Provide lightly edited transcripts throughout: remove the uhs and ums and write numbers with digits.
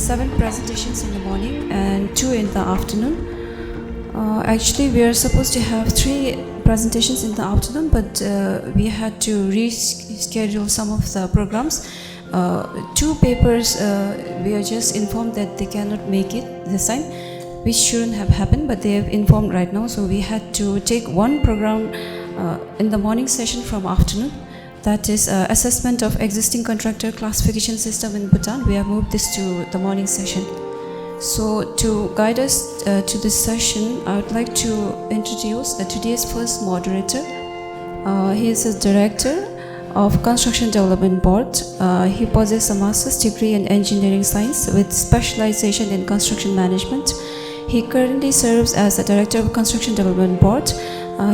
7 presentations in the morning and 2 in the afternoon. Actually, we are supposed to have 3 presentations in the afternoon, but we had to reschedule some of the programs. 2 papers, we are just informed that they cannot make it this time, which shouldn't have happened, but they have informed right now. So we had to take 1 program in the morning session from afternoon. That is assessment of existing contractor classification system in Bhutan. We have moved this to the morning session. So to guide us to this session, I would like to introduce today's first moderator. He is a director of Construction Development Board. He possesses a master's degree in engineering science with specialization in construction management. He currently serves as the director of Construction Development Board.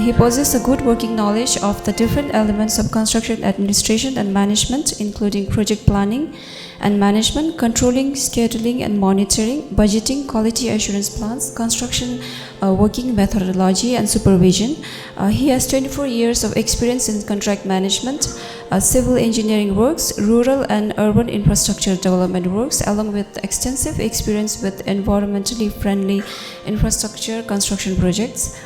He possesses a good working knowledge of the different elements of construction administration and management, including project planning and management, controlling, scheduling and monitoring, budgeting, quality assurance plans, construction working methodology and supervision. He has 24 years of experience in contract management, civil engineering works, rural and urban infrastructure development works, along with extensive experience with environmentally friendly infrastructure construction projects.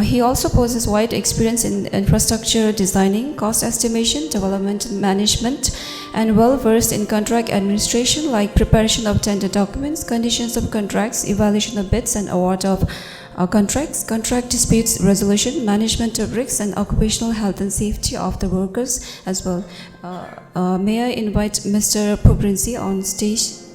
He also possesses wide experience in infrastructure designing, cost estimation, development management, and well-versed in contract administration like preparation of tender documents, conditions of contracts, evaluation of bids and award of contracts, contract disputes resolution, management of risks, and occupational health and safety of the workers as well. May I invite Mr. Pubrinsi on stage?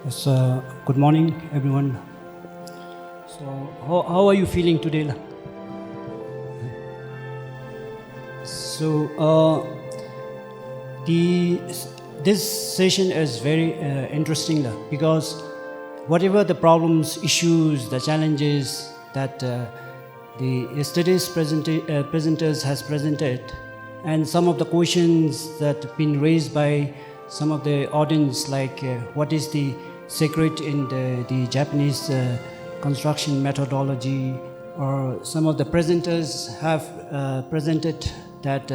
Yes, good morning, everyone. So, how are you feeling today? So, this session is very interesting because whatever the problems, issues, the challenges that the yesterday's presenters has presented, and some of the questions that have been raised by some of the audience, like what is the secret in the Japanese construction methodology, or some of the presenters have presented that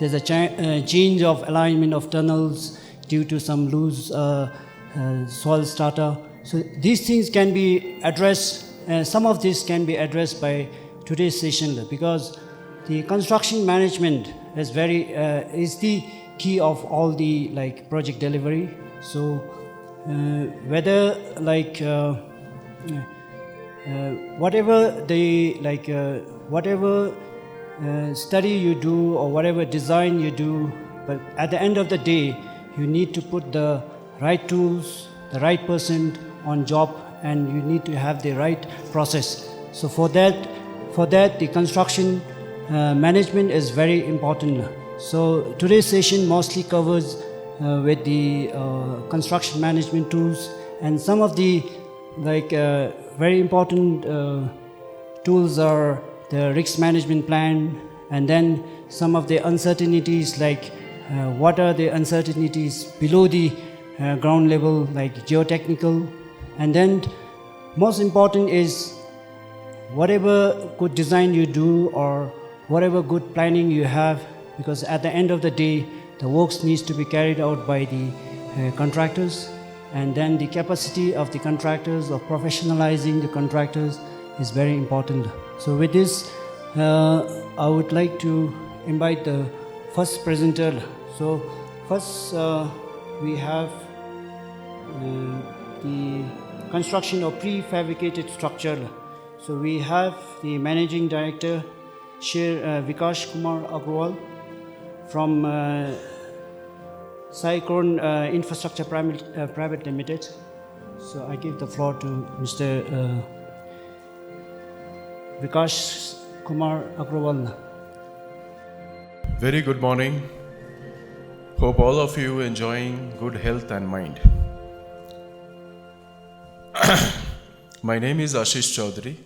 there's a change of alignment of tunnels due to some loose soil strata. So these things can be addressed, some of this can be addressed by today's session, because the construction management is is the key of all the project delivery. So whether whatever the whatever study you do or whatever design you do, but at the end of the day you need to put the right tools, the right person on job, and you need to have the right process. So for that the construction management is very important. So today's session mostly covers with the construction management tools, and some of the very important tools are the risk management plan, and then some of the uncertainties, like what are the uncertainties below the ground level, like geotechnical, and then most important is whatever good design you do or whatever good planning you have, because at the end of the day the works needs to be carried out by the contractors, and then the capacity of the contractors of professionalizing the contractors is very important. So with this I would like to invite the first presenter. So first we have the construction of prefabricated structure. So we have the managing director Shri Vikash Kumar Agrawal from Cyclone Infrastructure Private Limited. So I give the floor to Mr. Vikash Kumar Agrawal. Very good morning. Hope all of you enjoying good health and mind. My name is Ashish Chaudhary.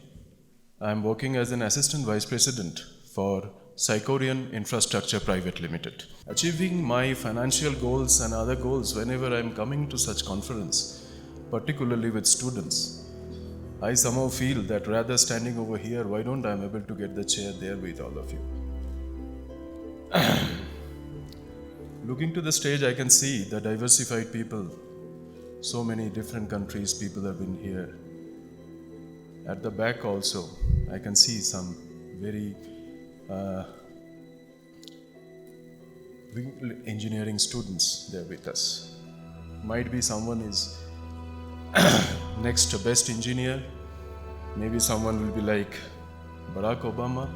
I'm working as an assistant vice president for Sycorian Infrastructure Private Limited. Achieving my financial goals and other goals whenever I'm coming to such conference, particularly with students, I somehow feel that rather standing over here, why don't I'm able to get the chair there with all of you? Looking to the stage, I can see the diversified people. So many different countries, people have been here. At the back also, I can see some very engineering students there with us. Might be someone is next best engineer. Maybe someone will be like Barack Obama.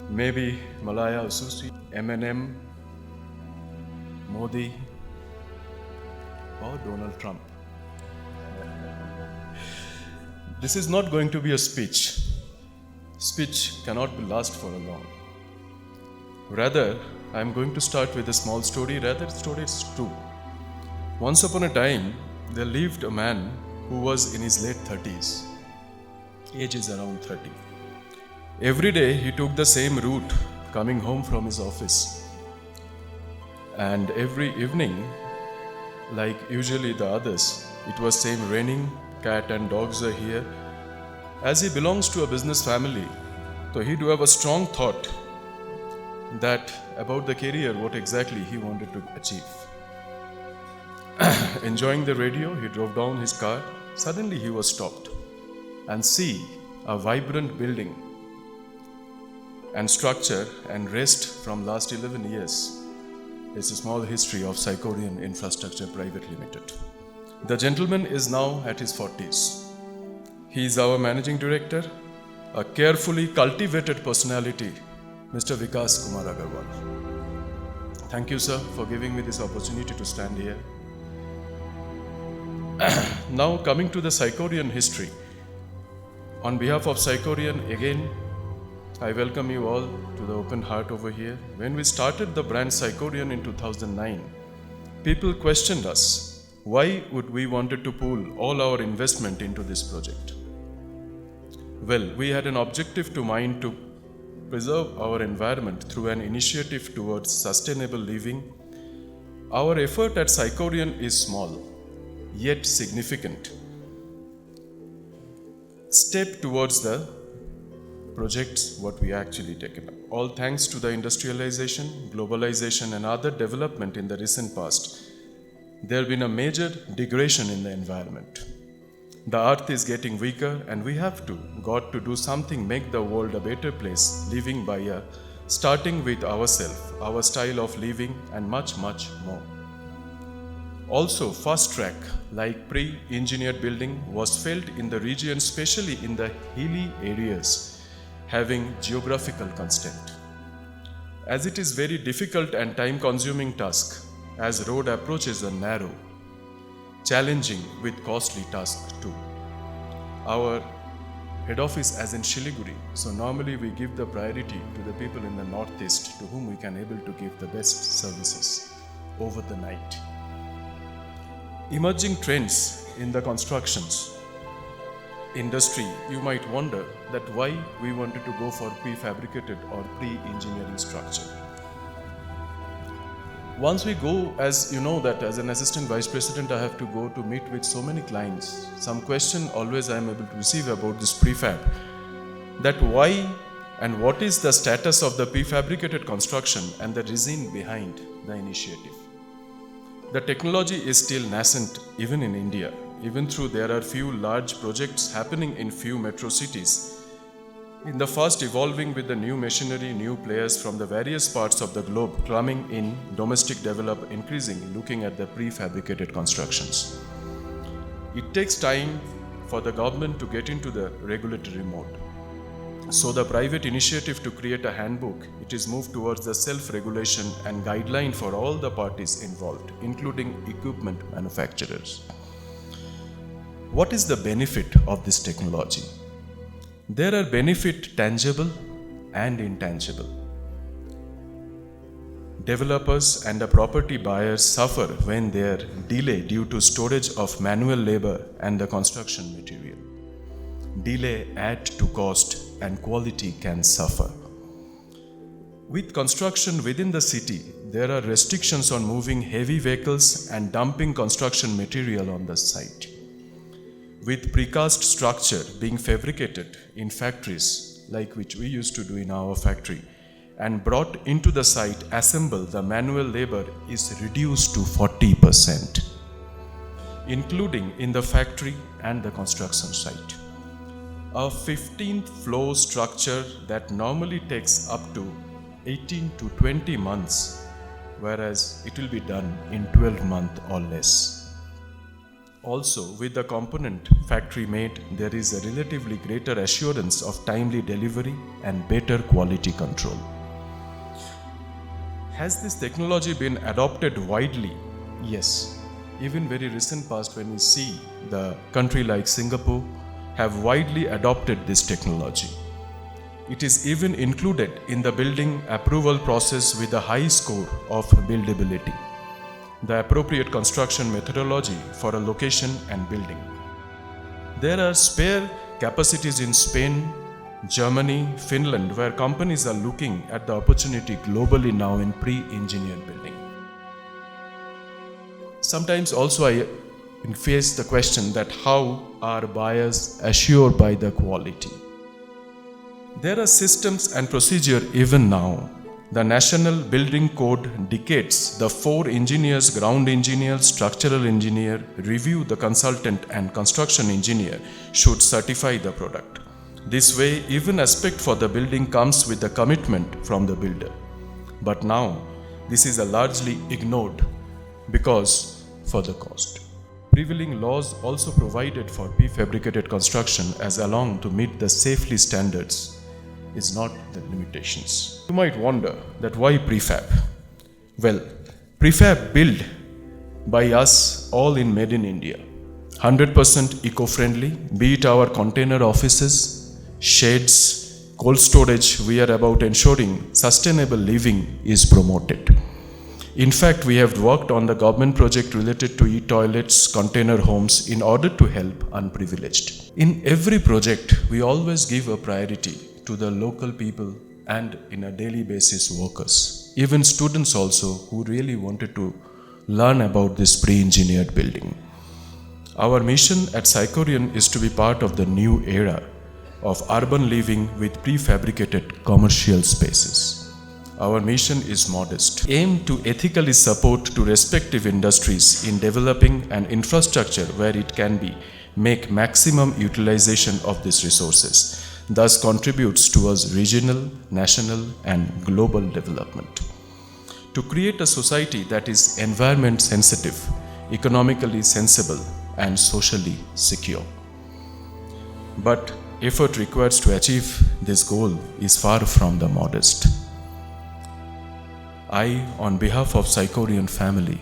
Maybe Malaya Yousafzai, Eminem, Modi, or Donald Trump. This is not going to be a speech. Speech cannot be last for a long. Rather, I am going to start with a small story. Rather, story is true. Once upon a time, there lived a man who was in his late 30s. Age is around 30. Every day he took the same route coming home from his office. And every evening, like usually the others, it was same raining, cat and dogs are here. As he belongs to a business family, so he do have a strong thought that about the career, what exactly he wanted to achieve. Enjoying the radio, he drove down his car. Suddenly he was stopped and see a vibrant building and structure and rest from last 11 years. It's a small history of Sycorian Infrastructure Private Limited. The gentleman is now at his 40s. He is our managing director, a carefully cultivated personality, Mr. Vikas Kumar Agarwal. Thank you, sir, for giving me this opportunity to stand here. Now coming to the Sycorian history. On behalf of Sycorian, again, I welcome you all to the open heart over here. When we started the brand Sycorian in 2009, people questioned us, why would we wanted to pool all our investment into this project? Well, we had an objective to mind to preserve our environment through an initiative towards sustainable living. Our effort at Sycorian is small, yet significant step towards the projects what we actually taken up. All thanks to the industrialization, globalization and other development in the recent past, there have been a major degradation in the environment. The earth is getting weaker and we have got to do something, make the world a better place, living by starting with ourselves, our style of living and much, much more. Also, fast track, like pre-engineered building, was felt in the region, especially in the hilly areas, having geographical constraint. As it is very difficult and time-consuming task, as road approaches are narrow, challenging with costly task too. Our head office as in Siliguri, so normally we give the priority to the people in the northeast to whom we can able to give the best services over the night. Emerging trends in the constructions industry, you might wonder that why we wanted to go for prefabricated or pre-engineering structure. Once we go, as you know that as an assistant vice president, I have to go to meet with so many clients. Some question always I am able to receive about this prefab, that why and what is the status of the prefabricated construction and the reason behind the initiative. The technology is still nascent even in India. Even though there are few large projects happening in few metro cities, in the fast evolving with the new machinery, new players from the various parts of the globe coming in, domestic develop increasing, looking at the prefabricated constructions. It takes time for the government to get into the regulatory mode. So the private initiative to create a handbook, it is moved towards the self-regulation and guideline for all the parties involved, including equipment manufacturers. What is the benefit of this technology? There are benefits tangible and intangible. Developers and the property buyers suffer when they are delayed due to storage of manual labor and the construction material. delay add to cost, and quality can suffer. With construction within the city, there are restrictions on moving heavy vehicles and dumping construction material on the site. With precast structure being fabricated in factories, like which we used to do in our factory, and brought into the site, assembled, the manual labor is reduced to 40%, including in the factory and the construction site. A 15th floor structure that normally takes up to 18 to 20 months, whereas it will be done in 12 months or less. Also, with the component factory made, there is a relatively greater assurance of timely delivery and better quality control. Has this technology been adopted widely? Yes. Even very recent past, when we see the country like Singapore have widely adopted this technology. It is even included in the building approval process with a high score of buildability, the appropriate construction methodology for a location and building. There are spare capacities in Spain, Germany, Finland, where companies are looking at the opportunity globally now in pre-engineered building. Sometimes also I face the question that how are buyers assured by the quality? There are systems and procedure even now. The National Building Code dictates the 4 engineers, ground engineer, structural engineer, review the consultant and construction engineer should certify the product. This way, even aspect for the building comes with the commitment from the builder. But now, this is largely ignored because for the cost. Prevailing laws also provided for prefabricated construction as along to meet the safety standards is not the limitations. You might wonder that why prefab? Well, prefab built by us all in made in India. 100% eco-friendly, be it our container offices, sheds, cold storage, we are about ensuring sustainable living is promoted. In fact, we have worked on the government project related to e-toilets, container homes in order to help unprivileged. In every project, we always give a priority to the local people and in a daily basis workers, even students also who really wanted to learn about this pre-engineered building. Our mission at Psychorion is to be part of the new era of urban living with prefabricated commercial spaces. Our mission is modest, aim to ethically support to respective industries in developing an infrastructure where it can be make maximum utilization of these resources, thus contributes towards regional, national and global development. To create a society that is environment sensitive, economically sensible and socially secure. But effort required to achieve this goal is far from the modest. I, on behalf of Psychorion family,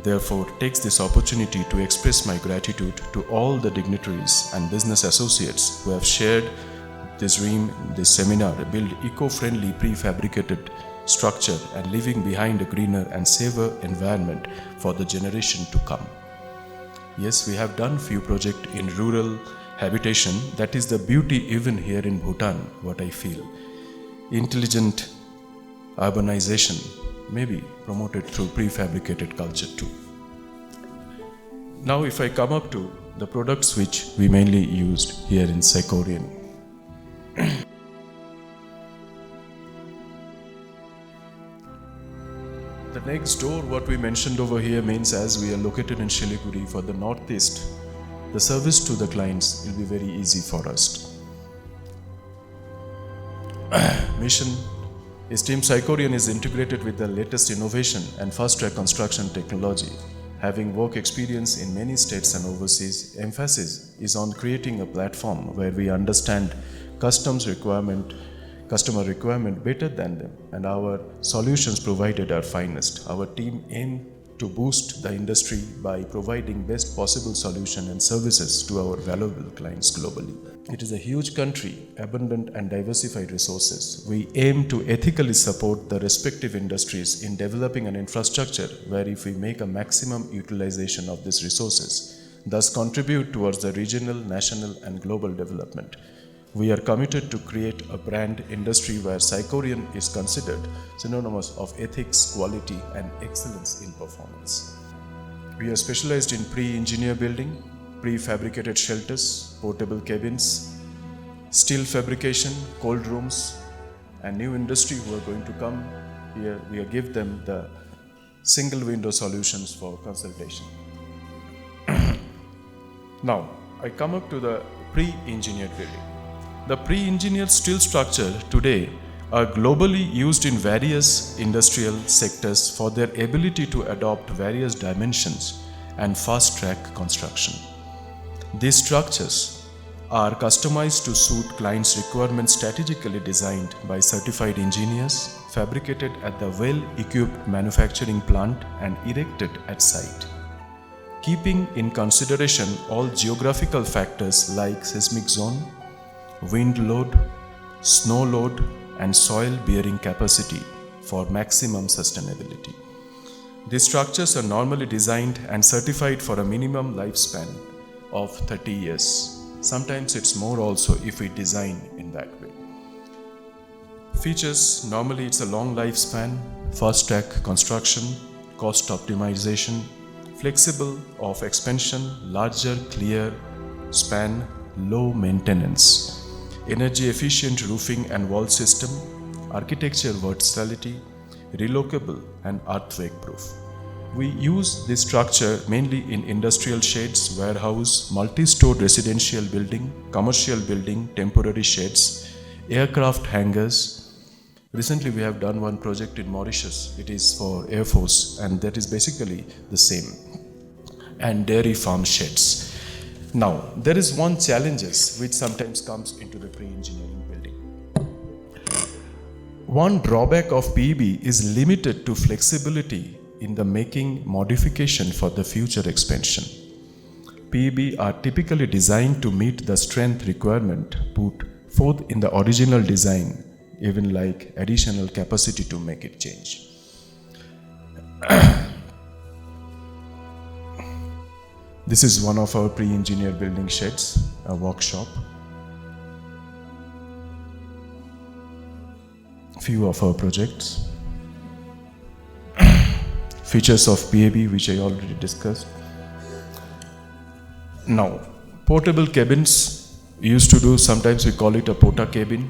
therefore takes this opportunity to express my gratitude to all the dignitaries and business associates who have shared this dream, this seminar, build eco-friendly prefabricated structure and leaving behind a greener and safer environment for the generation to come. Yes, we have done few projects in rural habitation. That is the beauty even here in Bhutan, what I feel. Intelligent urbanization may be promoted through prefabricated culture too. Now if I come up to the products which we mainly used here in Psychorion. The next door, what we mentioned over here means as we are located in Siliguri for the northeast, the service to the clients will be very easy for us. Mission is Team Psychorion is integrated with the latest innovation and fast-track construction technology. Having work experience in many states and overseas, emphasis is on creating a platform where we understand customer requirement better than them, and our solutions provided are finest. Our team aim to boost the industry by providing best possible solution and services to our valuable clients globally. It is a huge country, abundant and diversified resources. We aim to ethically support the respective industries in developing an infrastructure where if we make a maximum utilization of these resources, thus contribute towards the regional, national, and global development. We are committed to create a brand industry where Sycorian is considered synonymous of ethics, quality, and excellence in performance. We are specialized in pre-engineer building, prefabricated shelters, portable cabins, steel fabrication, cold rooms, and new industry who are going to come here. We give them the single window solutions for consultation. Now, I come up to the pre-engineered building. The pre-engineered steel structure today are globally used in various industrial sectors for their ability to adopt various dimensions and fast-track construction. These structures are customized to suit clients' requirements, strategically designed by certified engineers, fabricated at the well-equipped manufacturing plant and erected at site. Keeping in consideration all geographical factors like seismic zone, wind load, snow load, and soil bearing capacity for maximum sustainability. These structures are normally designed and certified for a minimum lifespan of 30 years. Sometimes it's more also if we design in that way. Features, normally it's a long lifespan, fast track construction, cost optimization, flexible of expansion, larger clear span, low maintenance, energy efficient roofing and wall system, architecture versatility, relocable and earthquake proof. We use this structure mainly in industrial sheds, warehouse, multi-store residential building, commercial building, temporary sheds, aircraft hangars. Recently we have done one project in Mauritius. It is for Air Force and that is basically the same. And dairy farm sheds. Now, there is one challenges which sometimes comes into the pre-engineering building. One drawback of PEB is limited to flexibility in the making modification for the future expansion. PEB are typically designed to meet the strength requirement put forth in the original design, even like additional capacity to make it change. This is one of our pre-engineered building sheds, a workshop. Few of our projects. Features of PAB which I already discussed. Now, portable cabins used to do, sometimes we call it a porta cabin,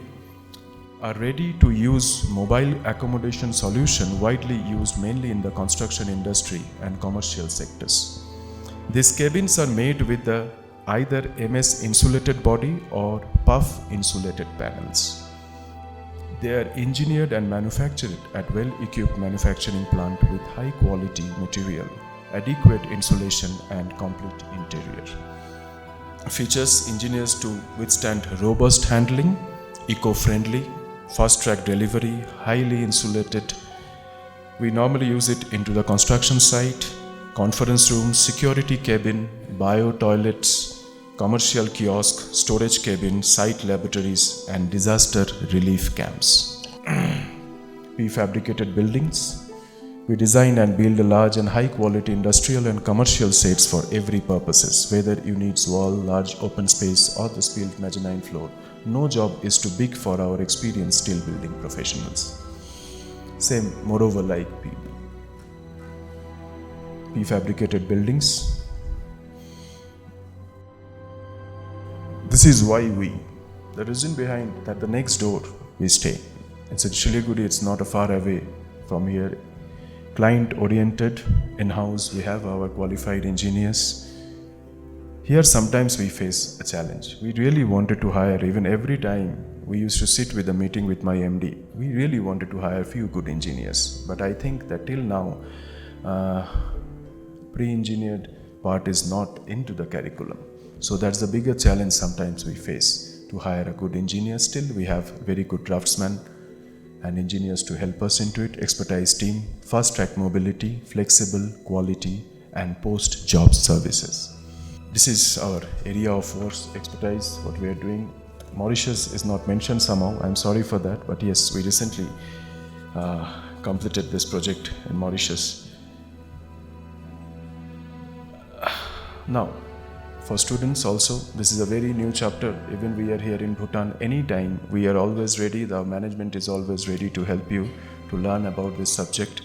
are ready to use mobile accommodation solution widely used mainly in the construction industry and commercial sectors. These cabins are made with the either MS insulated body or puff insulated panels. They are engineered and manufactured at well-equipped manufacturing plant with high quality material, adequate insulation and complete interior. Features engineers to withstand robust handling, eco-friendly, fast-track delivery, highly insulated. We normally use it into the construction site, conference rooms, security cabin, bio toilets, commercial kiosk, storage cabin, site laboratories, and disaster relief camps. Prefabricated buildings. We design and build a large and high quality industrial and commercial sets for every purposes, whether you need wall, large open space or the built mezzanine floor. No job is too big for our experienced steel building professionals. Same, moreover, like prefabricated buildings. This is why the reason behind that the next door we stay. It's at Siliguri, it's not far away from here. Client oriented, in-house, we have our qualified engineers. Here sometimes we face a challenge. We really wanted to hire, even every time we used to sit with a meeting with my MD, we really wanted to hire a few good engineers. But I think that till now, pre-engineered part is not into the curriculum. So that's the bigger challenge sometimes we face, to hire a good engineer. Still we have very good draftsmen and engineers to help us into it, expertise team, fast track mobility, flexible, quality and post job services. This is our area of force expertise, what we are doing. Mauritius is not mentioned somehow, I'm sorry for that, but yes, we recently completed this project in Mauritius. Now, For students also, this is a very new chapter. Even we are here in Bhutan, anytime we are always ready, the management is always ready to help you to learn about this subject.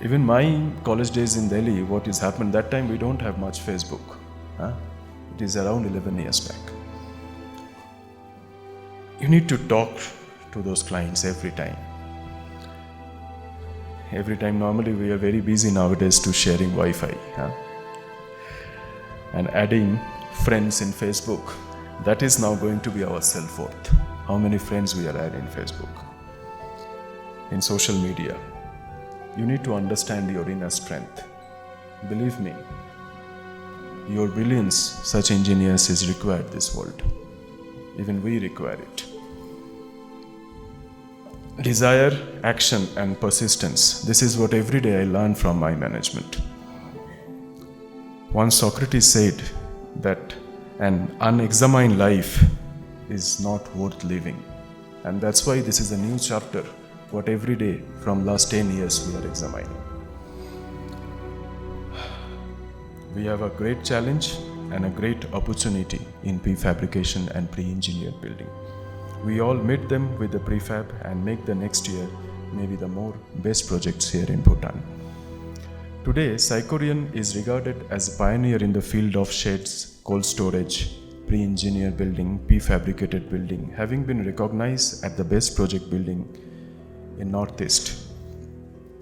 Even my college days in Delhi, what has happened, that time we don't have much Facebook. It is around 11 years back. You need to talk to those clients every time. Every time, normally we are very busy nowadays to sharing Wi-Fi. And adding friends in Facebook, that is now going to be our self-worth. How many friends we are adding in Facebook, in social media. You need to understand your inner strength. Believe me, your brilliance, such engineers is required this world. Even we require it. Desire, action and persistence. This is what every day I learn from my management. Once Socrates said that an unexamined life is not worth living. And that's why this is a new chapter, what every day from last 10 years we are examining. We have a great challenge and a great opportunity in prefabrication and pre-engineered building. We all meet them with the prefab and make the next year maybe the more best projects here in Bhutan. Today, Sycorian is regarded as a pioneer in the field of sheds, cold storage, pre-engineered building, prefabricated building, having been recognized as the best project building in Northeast.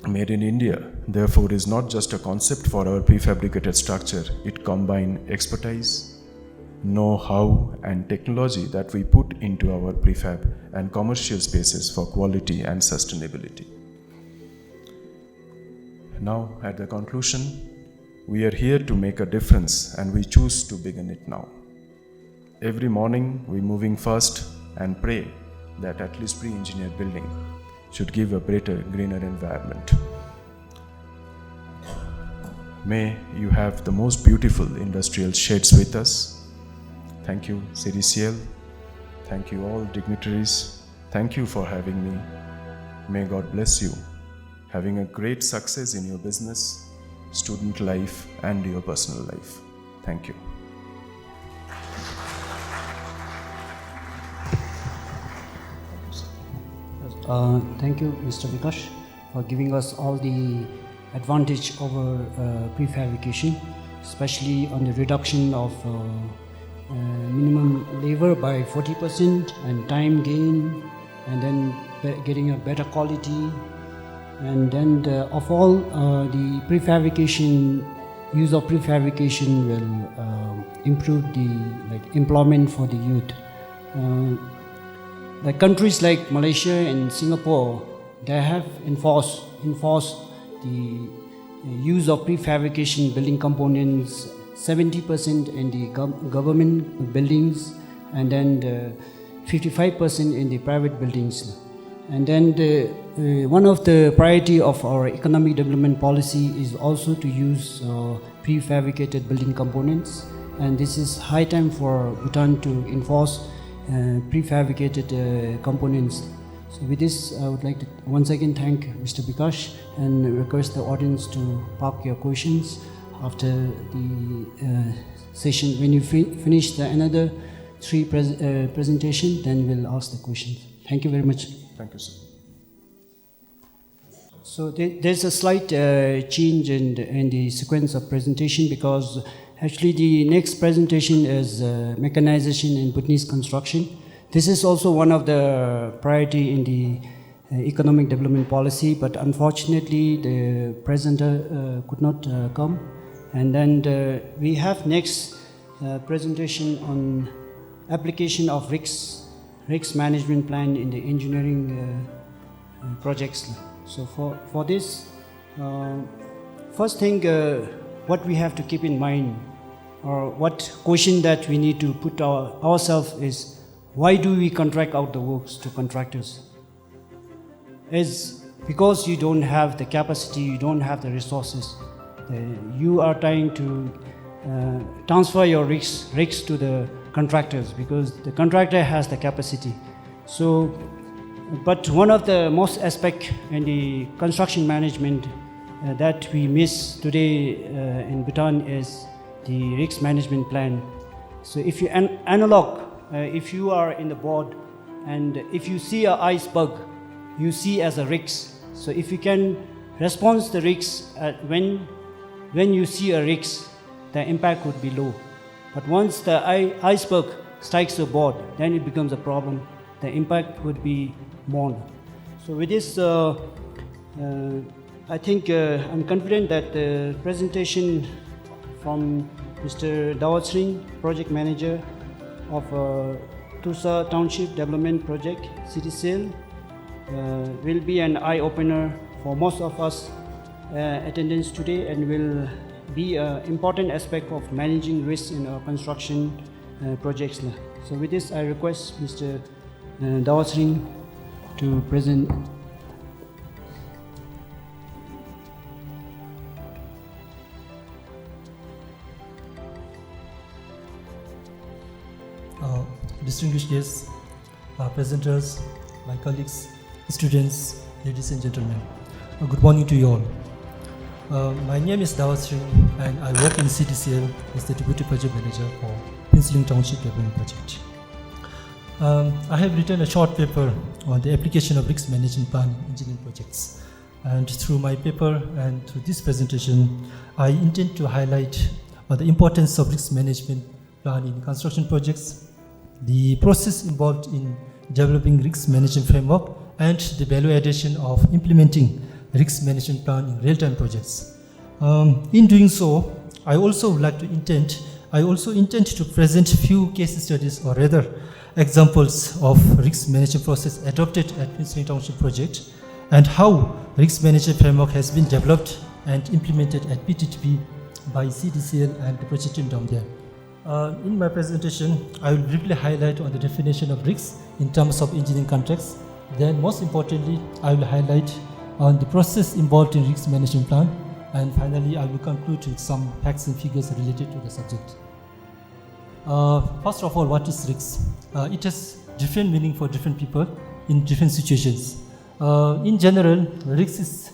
Made in India, therefore, is not just a concept for our prefabricated structure. It combines expertise, know-how and technology that we put into our prefab and commercial spaces for quality and sustainability. Now, at the conclusion, we are here to make a difference and we choose to begin it now. Every morning, we moving fast and pray that at least pre-engineered building should give a better, greener environment. May you have the most beautiful industrial sheds with us. Thank you, CDCL. Thank you all dignitaries. Thank you for having me. May God bless you. Having a great success in your business, student life and your personal life. Thank you. Thank you, Mr. Vikash, for giving us all the advantage over prefabrication, especially on the reduction of minimum labor by 40% and time gain, and then getting a better quality. And then of all the prefabrication, use of prefabrication will improve the employment for the youth. The countries like Malaysia and Singapore, they have enforced the use of prefabrication building components 70% in the government buildings, and then 55% in the private buildings. And then one of the priority of our economic development policy is also to use prefabricated building components, and this is high time for Bhutan to enforce prefabricated components. So with this, I would like to once again thank Mr. Vikash and request the audience to park your questions after the session. When you finish another three presentation, then we'll ask the questions. Thank you very much. Thank you, sir. So there's a slight change in the sequence of presentation, because actually the next presentation is mechanization in Bhutanese construction. This is also one of the priority in the economic development policy, but unfortunately the presenter could not come. And then we have next presentation on application of RICS management plan in the engineering projects. So for this, first thing what we have to keep in mind, or what question that we need to put ourselves is, why do we contract out the works to contractors? Is because you don't have the capacity, you don't have the resources. You are trying to transfer your risks to the contractors, because the contractor has the capacity. So, but one of the most aspect in the construction management that we miss today in Bhutan is the risk management plan. So if you analog, if you are in the board and if you see an iceberg, you see as a risk. So if you can respond to the risk when you see a risk, the impact would be low. But once the iceberg strikes the board, then it becomes a problem. The impact would be more. So with this, I think I'm confident that the presentation from Mr. Dawat Singh, Project Manager of Tursa Township Development Project, CTCL, will be an eye-opener for most of us attendants today and will be an important aspect of managing risks in our construction projects. So with this, I request Mr. Dawat Singh to present. Distinguished guests, presenters, my colleagues, students, ladies and gentlemen, good morning to you all. My name is Dawat Singh and I work in CTCL as the Deputy Project Manager for Prince Township Development Project. I have written a short paper on the application of risk management plan in engineering projects. And through my paper and through this presentation, I intend to highlight the importance of risk management plan in construction projects, the process involved in developing risk management framework, and the value addition of implementing risk management plan in real-time projects. In doing so, I also intend to present few case studies, or rather examples of risk management process adopted at Prince Township project and how risk management framework has been developed and implemented at PTTP by CTCL and the project team down there. In my presentation, I will briefly highlight on the definition of risks in terms of engineering context. Then, most importantly, I will highlight on the process involved in risk management plan. And finally, I will conclude with some facts and figures related to the subject. First of all, what is risk? It has different meaning for different people in different situations. In general, risk is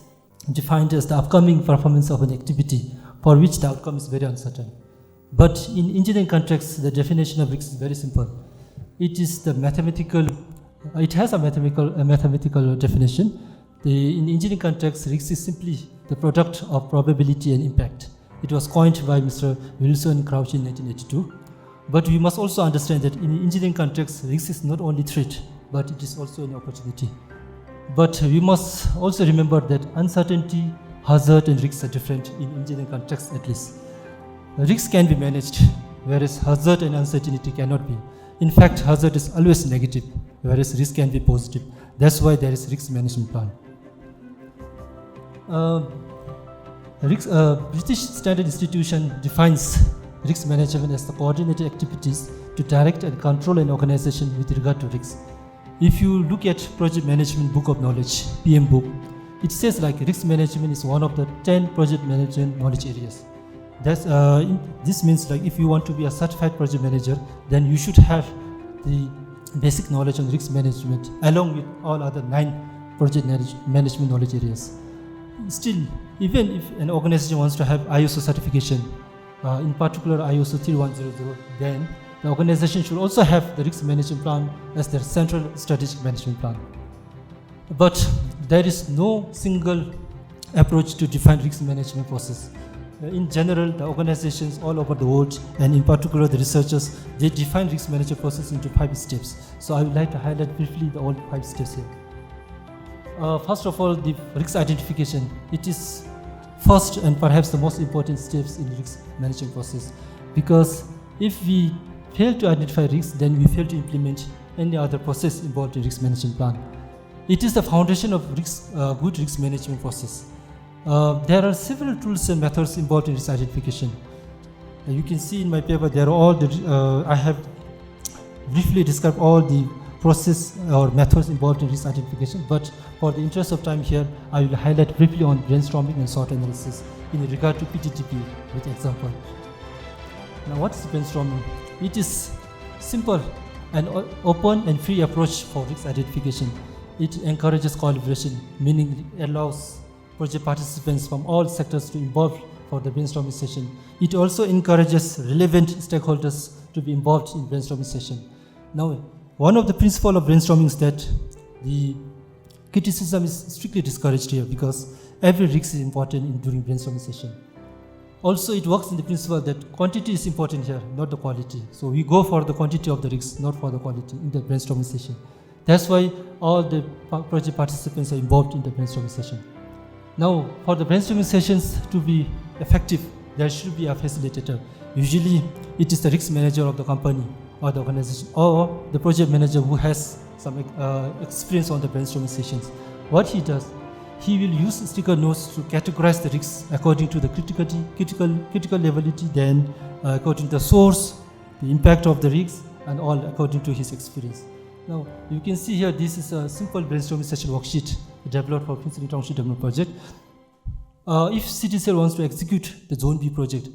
defined as the upcoming performance of an activity for which the outcome is very uncertain. But in engineering context, the definition of risk is very simple. It has a mathematical definition. In engineering context, risk is simply the product of probability and impact. It was coined by Mr. Wilson and Crouch in 1982. But we must also understand that in engineering context, risk is not only threat, but it is also an opportunity. But we must also remember that uncertainty, hazard, and risks are different in engineering context at least. Risk can be managed, whereas hazard and uncertainty cannot be. In fact, hazard is always negative, whereas risk can be positive. That's why there is risk management plan. British Standard Institution defines risk management as the coordinated activities to direct and control an organization with regard to risk. If you look at Project Management Book of Knowledge, PM book, it says like risk management is one of the 10 project management knowledge areas. This means like if you want to be a certified project manager, then you should have the basic knowledge on risk management along with all other 9 project management knowledge areas. Still, even if an organization wants to have ISO certification, in particular ISO 3100, then the organization should also have the risk management plan as their central strategic management plan. But there is no single approach to define risk management process. In general, the organizations all over the world, and in particular the researchers, they define risk management process into 5 steps. So I would like to highlight briefly the all 5 steps here. First of all, the risk identification. It is first and perhaps the most important steps in the risk management process, because if we fail to identify risks, then we fail to implement any other process involved in risk management plan. It is the foundation of good risk management process. There are several tools and methods involved in risk identification. You can see in my paper, there are all I have briefly described all the process or methods involved in risk identification, but for the interest of time here, I will highlight briefly on brainstorming and SWOT analysis in regard to PTTP with example. Now, what is brainstorming? It is simple and open and free approach for risk identification. It encourages collaboration, meaning it allows project participants from all sectors to involve for the brainstorming session. It also encourages relevant stakeholders to be involved in brainstorming session. Now, one of the principles of brainstorming is that the criticism is strictly discouraged here because every risk is important during brainstorming session. Also, it works in the principle that quantity is important here, not the quality. So we go for the quantity of the risks, not for the quality in the brainstorming session. That's why all the project participants are involved in the brainstorming session. Now, for the brainstorming sessions to be effective, there should be a facilitator. Usually, it is the risk manager of the company or the organization or the project manager who has some experience on the brainstorming sessions. What he does, he will use sticker notes to categorize the risks according to the critical levelity, then according to the source, the impact of the risks, and all according to his experience. Now, you can see here, this is a simple brainstorming session worksheet developed for Prince William Township Development Project. If CTCL wants to execute the Zone B project,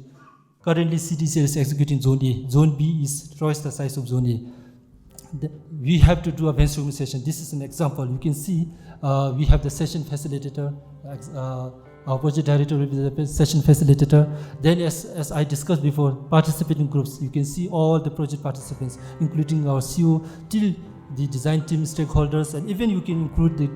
currently CTCL is executing Zone A. Zone B is twice the size of Zone A. We have to do a brainstorming session. This is an example. You can see we have the session facilitator, our project director will be the session facilitator. Then as I discussed before, participating groups. You can see all the project participants, including our CEO, till the design team stakeholders, and even you can include the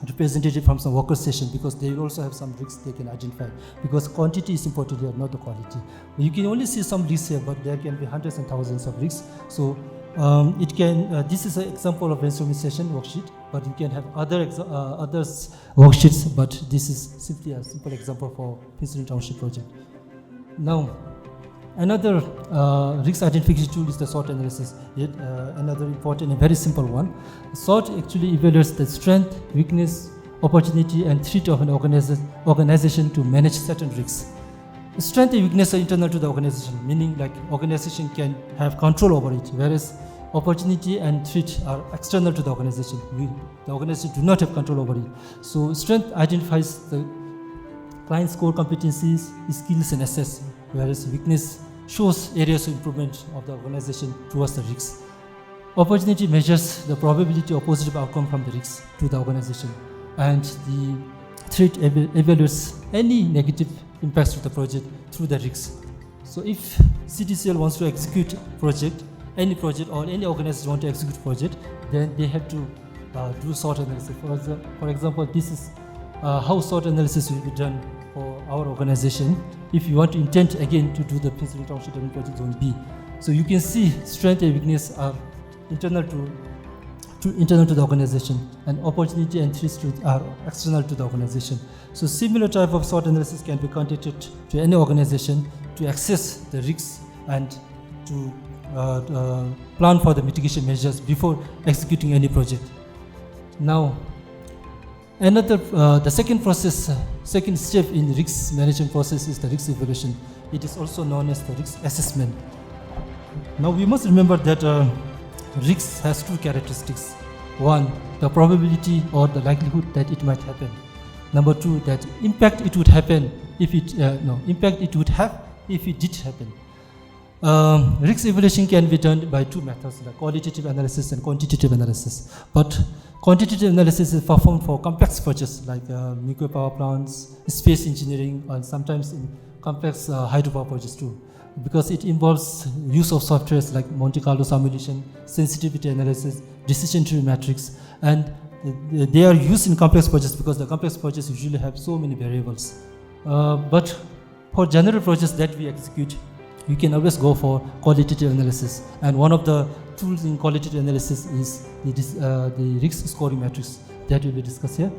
representative from some worker session because they will also have some risks they can identify because quantity is important here, not the quality. You can only see some risks here, but there can be hundreds and thousands of risks. So it can. This is an example of brainstorming session worksheet, but you can have other worksheets. But this is simply a simple example for Prince William Township project. Now, another risk identification tool is the SWOT analysis. Yet another important and very simple one. SWOT actually evaluates the strength, weakness, opportunity, and threat of an organization to manage certain risks. Strength and weakness are internal to the organization, meaning like organization can have control over it, whereas opportunity and threat are external to the organization. The organization do not have control over it. So strength identifies the client's core competencies, skills, and assets, whereas weakness shows areas of improvement of the organization towards the risks. Opportunity measures the probability of positive outcome from the risks to the organization, and the threat evaluates any negative impacts to the project through the risks. So if CTCL wants to execute project, any project or any organization want to execute project, then they have to do SWOT analysis. For example, this is how SWOT analysis will be done for our organization if you want to intend again to do the Prince William Township Development Project Zone B. So you can see strength and weakness are internal to the organization, and opportunity and threats are external to the organization. So similar type of SWOT analysis can be conducted to any organization to assess the risks and to plan for the mitigation measures before executing any project. Now, the second step in risk management process is the risk evaluation. It is also known as the risk assessment. Now we must remember that risk has two characteristics. One, the probability or the likelihood that it might happen. Number two, that impact it would happen if it impact it would have if it did happen. Risk evaluation can be done by two methods, like qualitative analysis and quantitative analysis. But quantitative analysis is performed for complex projects like nuclear power plants, space engineering, and sometimes in complex hydropower projects too, because it involves use of softwares like Monte Carlo simulation, sensitivity analysis, decision tree matrix, and they are used in complex projects because the complex projects usually have so many variables. But for general projects that we execute, you can always go for qualitative analysis, and one of the tools in qualitative analysis is the risk scoring matrix that will be discussed here.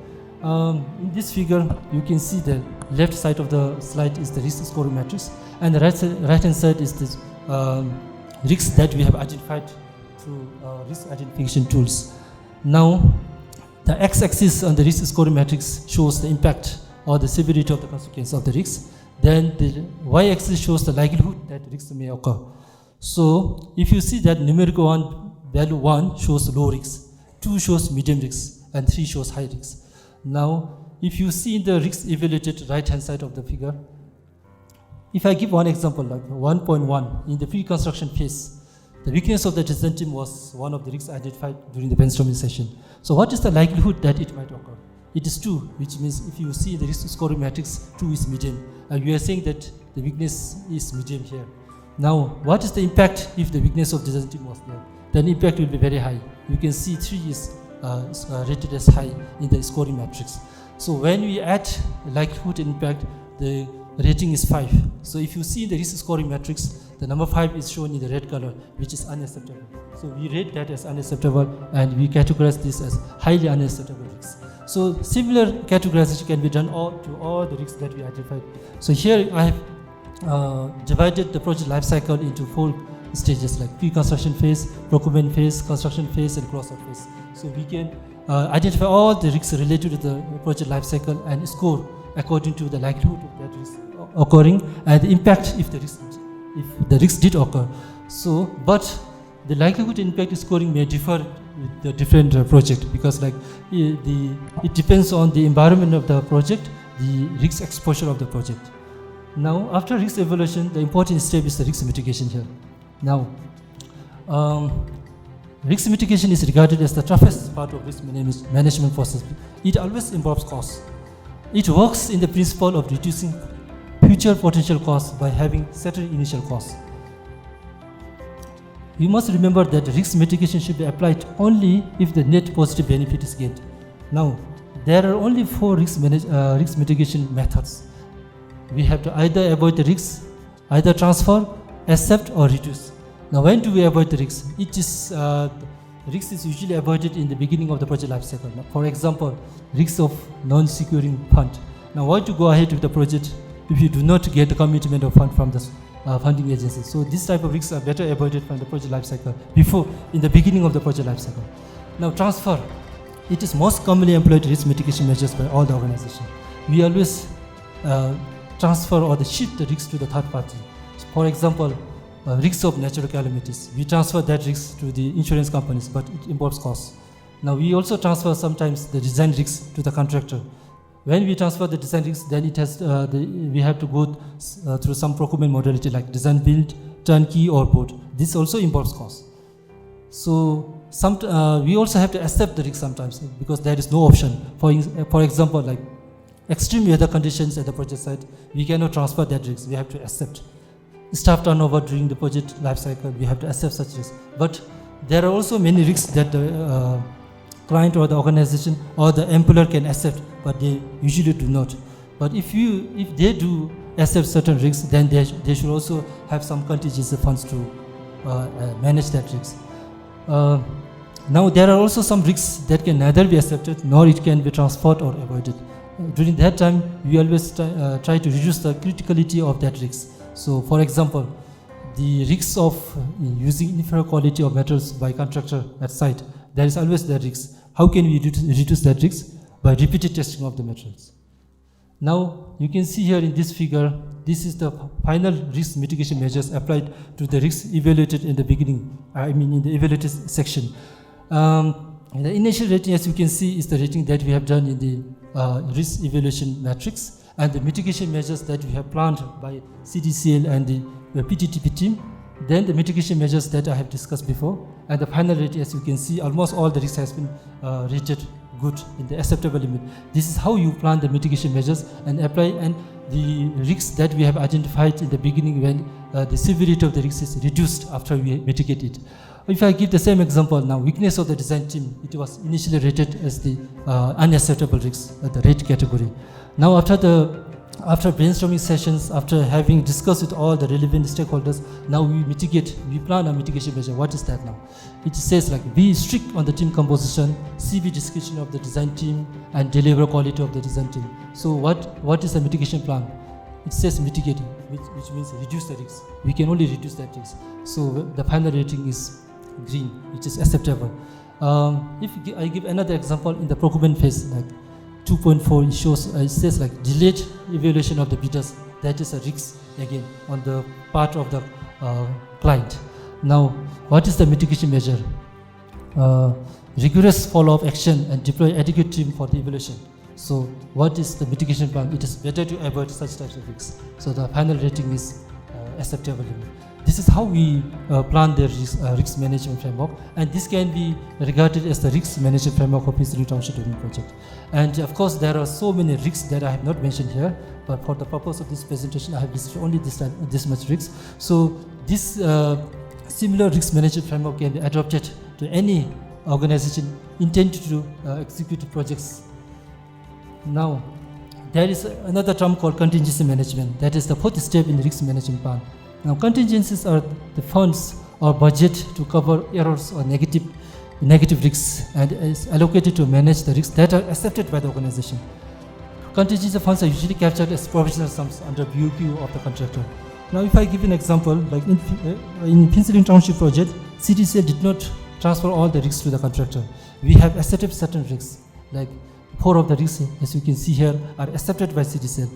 In this figure, you can see the left side of the slide is the risk scoring matrix, and the right hand side is this risks that we have identified through risk identification tools. Now, the x-axis on the risk scoring matrix shows the impact or the severity of the consequence of the risks. Then the y-axis shows the likelihood that risks may occur. So if you see that numerical value 1 shows low risks, 2 shows medium risks, and 3 shows high risks. Now, if you see in the risk evaluated right-hand side of the figure, if I give one example like 1.1 in the pre-construction phase, the weakness of the design team was one of the risks identified during the brainstorming session. So what is the likelihood that it might occur? it is 2, which means if you see the risk scoring matrix, 2 is medium. We are saying that the weakness is medium here. Now, what is the impact if the weakness of design team was there? Then impact will be very high. You can see 3 is rated as high in the scoring matrix. So when we add likelihood impact, the rating is 5. So if you see the risk scoring matrix, the number 5 is shown in the red color, which is unacceptable. So we rate that as unacceptable, and we categorize this as highly unacceptable risks. So similar categorization can be done to all the risks that we identified. So here I have divided the project life cycle into 4 stages, like pre-construction phase, procurement phase, construction phase, and closeout phase. So we can identify all the risks related to the project life cycle and score according to the likelihood of that risk occurring and the impact if the risk did occur. So, but the likelihood impact scoring may differ with the different project, because like it depends on the environment of the project, the risk exposure of the project. Now, after risk evaluation, the important step is the risk mitigation here. Now, risk mitigation is regarded as the toughest part of risk management process. It always involves costs. It works in the principle of reducing future potential costs by having certain initial costs. You must remember that risk mitigation should be applied only if the net positive benefit is gained. Now, there are only 4 risk mitigation methods. We have to either avoid the risk, either transfer, accept, or reduce. Now, when do we avoid the risk? Risk is usually avoided in the beginning of the project life cycle. Now, for example, risk of non-securing fund. Now, why to go ahead with the project if you do not get the commitment of fund from the funding agency? So this type of risks are better avoided from the project life cycle in the beginning of the project life cycle. Now, transfer. It is most commonly employed risk mitigation measures by all the organizations. We always transfer or shift the risk to the third party. So for example, risks of natural calamities. We transfer that risk to the insurance companies, but it involves costs. Now, we also transfer sometimes the design risk to the contractor. When we transfer the design risk, then it has we have to go through some procurement modality like design build, turnkey, or BOD. This also involves costs. So we also have to accept the risk sometimes because there is no option. For example, like extreme weather conditions at the project site, we cannot transfer that risk. We have to accept. Staff turnover during the project life cycle, we have to accept such risks. But there are also many risks that the client or the organization or the employer can accept, but they usually do not. But if they do accept certain risks, then they should also have some contingency funds to manage that risk. Now, there are also some risks that can neither be accepted nor it can be transferred or avoided. During that time, we always try to reduce the criticality of that risk. So, for example, the risks of using inferior quality of metals by contractor at site, there is always that risk. How can we reduce that risk? By repeated testing of the materials. Now, you can see here in this figure, this is the final risk mitigation measures applied to the risks evaluated in the beginning, in the evaluated section. The initial rating, as you can see, is the rating that we have done in the risk evaluation matrix, and the mitigation measures that we have planned by CDCL and the PTTP team. Then the mitigation measures that I have discussed before, and the final rating, as you can see, almost all the risks has been rated good in the acceptable limit. This is how you plan the mitigation measures and apply, and the risks that we have identified in the beginning when the severity of the risk is reduced after we mitigate it. If I give the same example now, weakness of the design team, it was initially rated as the unacceptable risks, the rate category. Now after brainstorming sessions, after having discussed with all the relevant stakeholders, now we plan a mitigation measure. What is that now? It says like, be strict on the team composition, CV description of the design team, and deliver quality of the design team. So what is the mitigation plan? It says mitigating, which means reduce the risk. We can only reduce that risk. So the final rating is green, which is acceptable. If I give another example in the procurement phase, like 2.4, it says like delayed evaluation of the bidders. That is a risk again on the part of the client. Now, what is the mitigation measure? Rigorous follow-up action and deploy adequate team for the evaluation. So, what is the mitigation plan? It is better to avoid such types of risks. So, the final rating is acceptable. This is how we plan the risk management framework, and this can be regarded as the risk management framework of Prince William Township Development Project. And of course, there are so many risks that I have not mentioned here, but for the purpose of this presentation, I have listed only this much risks. So this similar risk management framework can be adopted to any organization intended to execute projects. Now, there is another term called contingency management. That is the fourth step in the risk management plan. Now, contingencies are the funds or budget to cover errors or negative risks, and is allocated to manage the risks that are accepted by the organization. Contingency funds are usually captured as provisional sums under BOQ of the contractor. Now, if I give an example, like in Prince William Township project, CDCL did not transfer all the risks to the contractor. We have accepted certain risks, like 4 of the risks, as you can see here, are accepted by CDCL.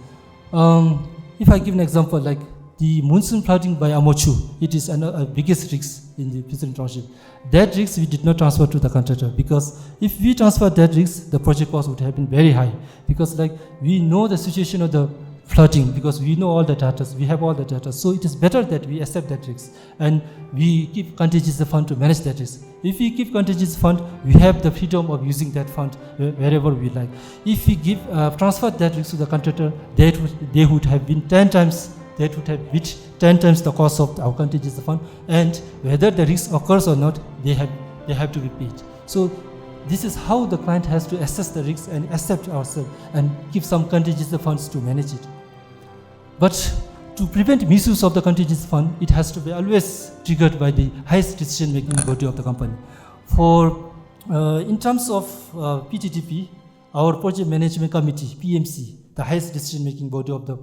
If I give an example, like the monsoon flooding by Amochu, it is a biggest risk in the Prince William Township. That risk we did not transfer to the contractor, because if we transfer that risk, the project cost would have been very high, because like we know the situation of the flooding, because we know all the data, we have all the data. So it is better that we accept that risk and we keep contingency fund to manage that risk. If we keep contingency fund, we have the freedom of using that fund wherever we like. If we give transfer that risk to the contractor, they would have been 10 times. That would have reached 10 times the cost of our contingency fund, and whether the risk occurs or not, they have to be paid. So this is how the client has to assess the risk and accept ourselves and give some contingency funds to manage it. But to prevent misuse of the contingency fund, it has to be always triggered by the highest decision-making body of the company. For in terms of PTTP, our project management committee, PMC, the highest decision-making body of the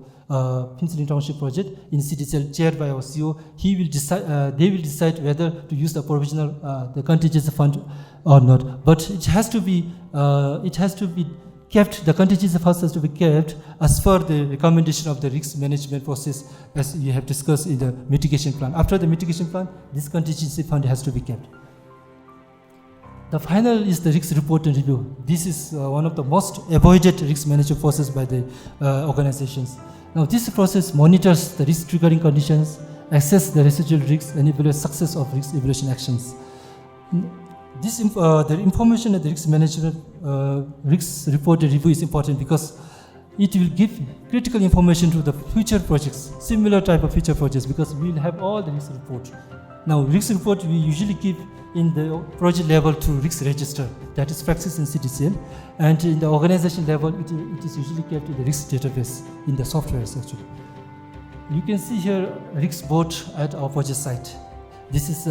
Prince William Township project in CDCL, chaired by our CEO, he will decide. They will decide whether to use the provisional, the contingency fund or not. But it has to be kept. The contingency fund has to be kept as per the recommendation of the risk management process, as we have discussed in the mitigation plan. After the mitigation plan, this contingency fund has to be kept. The final is the risk report and review. This is one of the most avoided risk management process by the organizations. Now, this process monitors the risk triggering conditions, assess the residual risks, and evaluate success of risk evaluation actions. The information of the risk management risk report and review is important because it will give critical information to the future projects, similar type of future projects, because we will have all the risk report. Now, risk report we usually keep in the project level through risk register, that is practice in CDCL, and in the organization level, it is usually kept in the risk database in the software actually. You can see here risk board at our project site. This is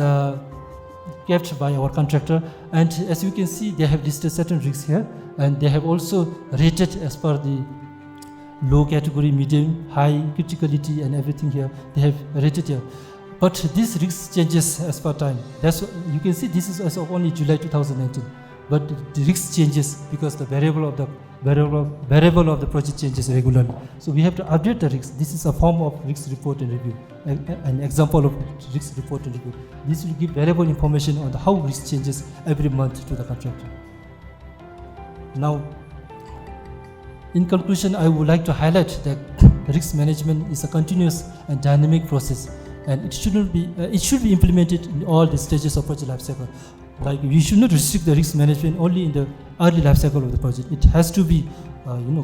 kept by our contractor, and as you can see, they have listed certain risks here, and they have also rated as per the low category, medium, high criticality, and everything here. They have rated here. But this risk changes as per time. That's what you can see. This is as of only July 2019. But the risk changes because the variable of the project changes regularly. So we have to update the risk. This is a form of risk report and review, an example of risk report and review. This will give variable information on how risk changes every month to the contractor. Now, in conclusion, I would like to highlight that risk management is a continuous and dynamic process, and it should be implemented in all the stages of project lifecycle. Like, we should not restrict the risk management only in the early lifecycle of the project. It has to be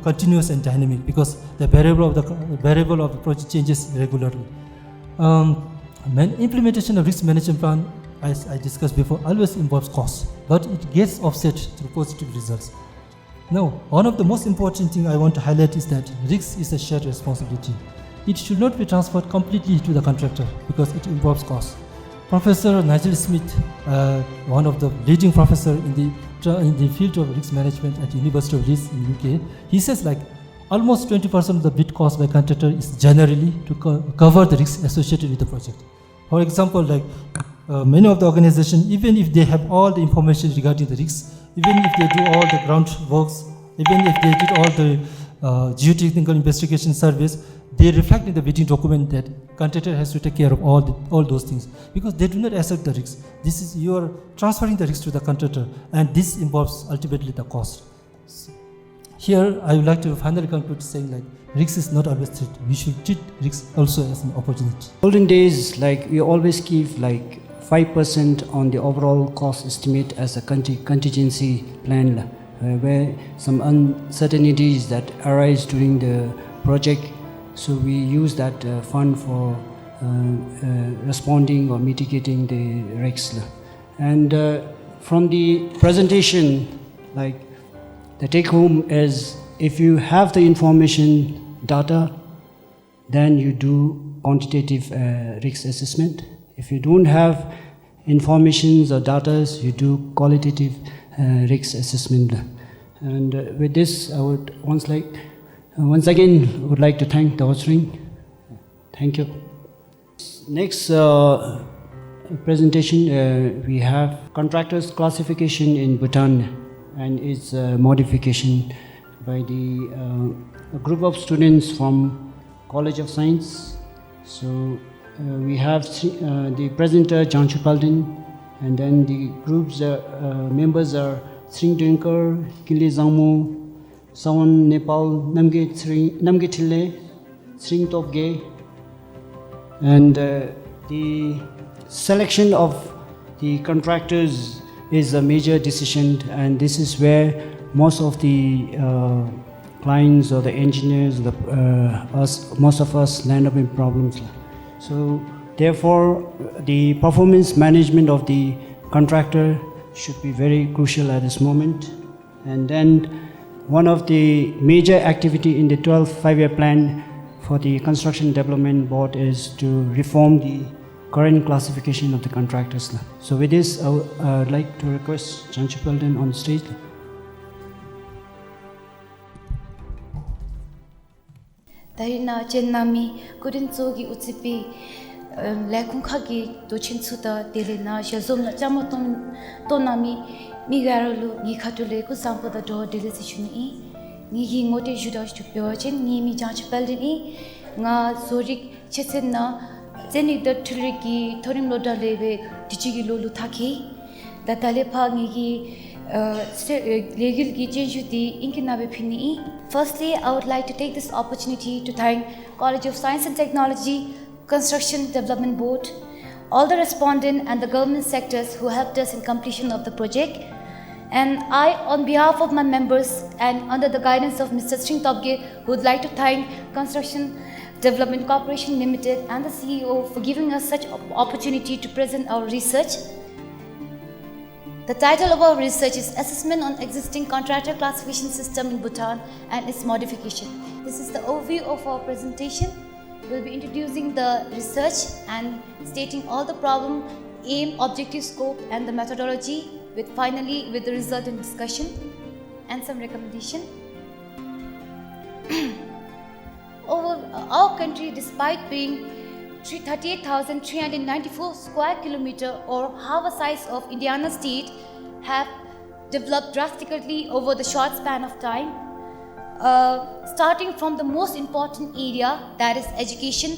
continuous and dynamic, because the variable of the project changes regularly. Implementation of risk management plan, as I discussed before, always involves cost, but it gets offset through positive results. Now, one of the most important things I want to highlight is that risk is a shared responsibility. It should not be transferred completely to the contractor because it involves cost. Professor Nigel Smith, one of the leading professors in the field of risk management at University of Leeds in UK, he says like almost 20% of the bid cost by contractor is generally to cover the risk associated with the project. For example, like many of the organizations, even if they have all the information regarding the risks, even if they do all the ground works, even if they did all the geotechnical investigation surveys, they reflect in the bidding document that contractor has to take care of all those things, because they do not accept the risk. This is, you are transferring the risk to the contractor, and this involves ultimately the cost. Here, I would like to finally conclude saying like risk is not always threat. We should treat risk also as an opportunity. Olden days, like we always give like 5% on the overall cost estimate as a contingency plan, where some uncertainties that arise during the project. So we use that fund for responding or mitigating the risks. And from the presentation, like the take home is, if you have the information data, then you do quantitative risk assessment. If you don't have informations or data, you do qualitative risk assessment. And with this, I would once again would like to thank the hosting. Thank you. Next presentation, we have contractors classification in Bhutan and its modification by the a group of students from College of Science. So we have the presenter Janchu Paldin, and then the group's members are Sring Drinker, Kili Zangmo, Sawan Nepal, Namge Thille, Sring Topge, and the selection of the contractors is a major decision, and this is where most of the clients or the engineers, most of us land up in problems. So therefore, the performance management of the contractor should be very crucial at this moment. And then one of the major activity in the 12th five-year plan for the Construction Development Board is to reform the current classification of the contractors. So with this, I would like to request Janchu Paldin on stage. Darina Chenami couldn't sogi utsipi Lakunkagi to Chinsuta Delina Shazum Jamaton Tonami Migaralu Nikatule Kusampo the door delicitioni Nigi Mote Judas to Purchin Nimi Janchu Paldini Nga Zorik Chesena Zenik the Turiki Torim Loda Leve Tichigi Lulu Taki Datalepa Nigi legal Gijuti Inkinabe Pini. Firstly, I would like to take this opportunity to thank College of Science and Technology, Construction Development Board, all the respondents and the government sectors who helped us in completion of the project. And I, on behalf of my members and under the guidance of Mr. Sring Topge, would like to thank Construction Development Corporation Limited and the CEO for giving us such opportunity to present our research. The title of our research is Assessment on Existing Contractor Classification System in Bhutan and its Modification. This is the overview of our presentation. We'll be introducing the research and stating all the problem, aim, objective, scope, and the methodology, finally with the result and discussion and some recommendation. Over our country, despite being 38,394 square kilometer or half the size of Indiana state, have developed drastically over the short span of time. Starting from the most important area, that is education,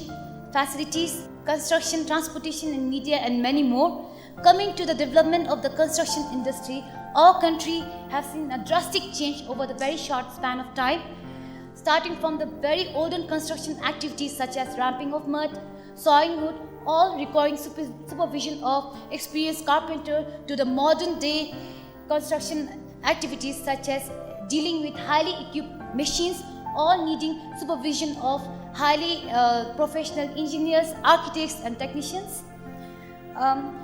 facilities, construction, transportation and media and many more. Coming to the development of the construction industry, our country has seen a drastic change over the very short span of time. Starting from the very olden construction activities such as ramping of mud, sawing wood, all requiring supervision of experienced carpenter, to the modern day construction activities such as dealing with highly equipped machines, all needing supervision of highly professional engineers, architects and technicians.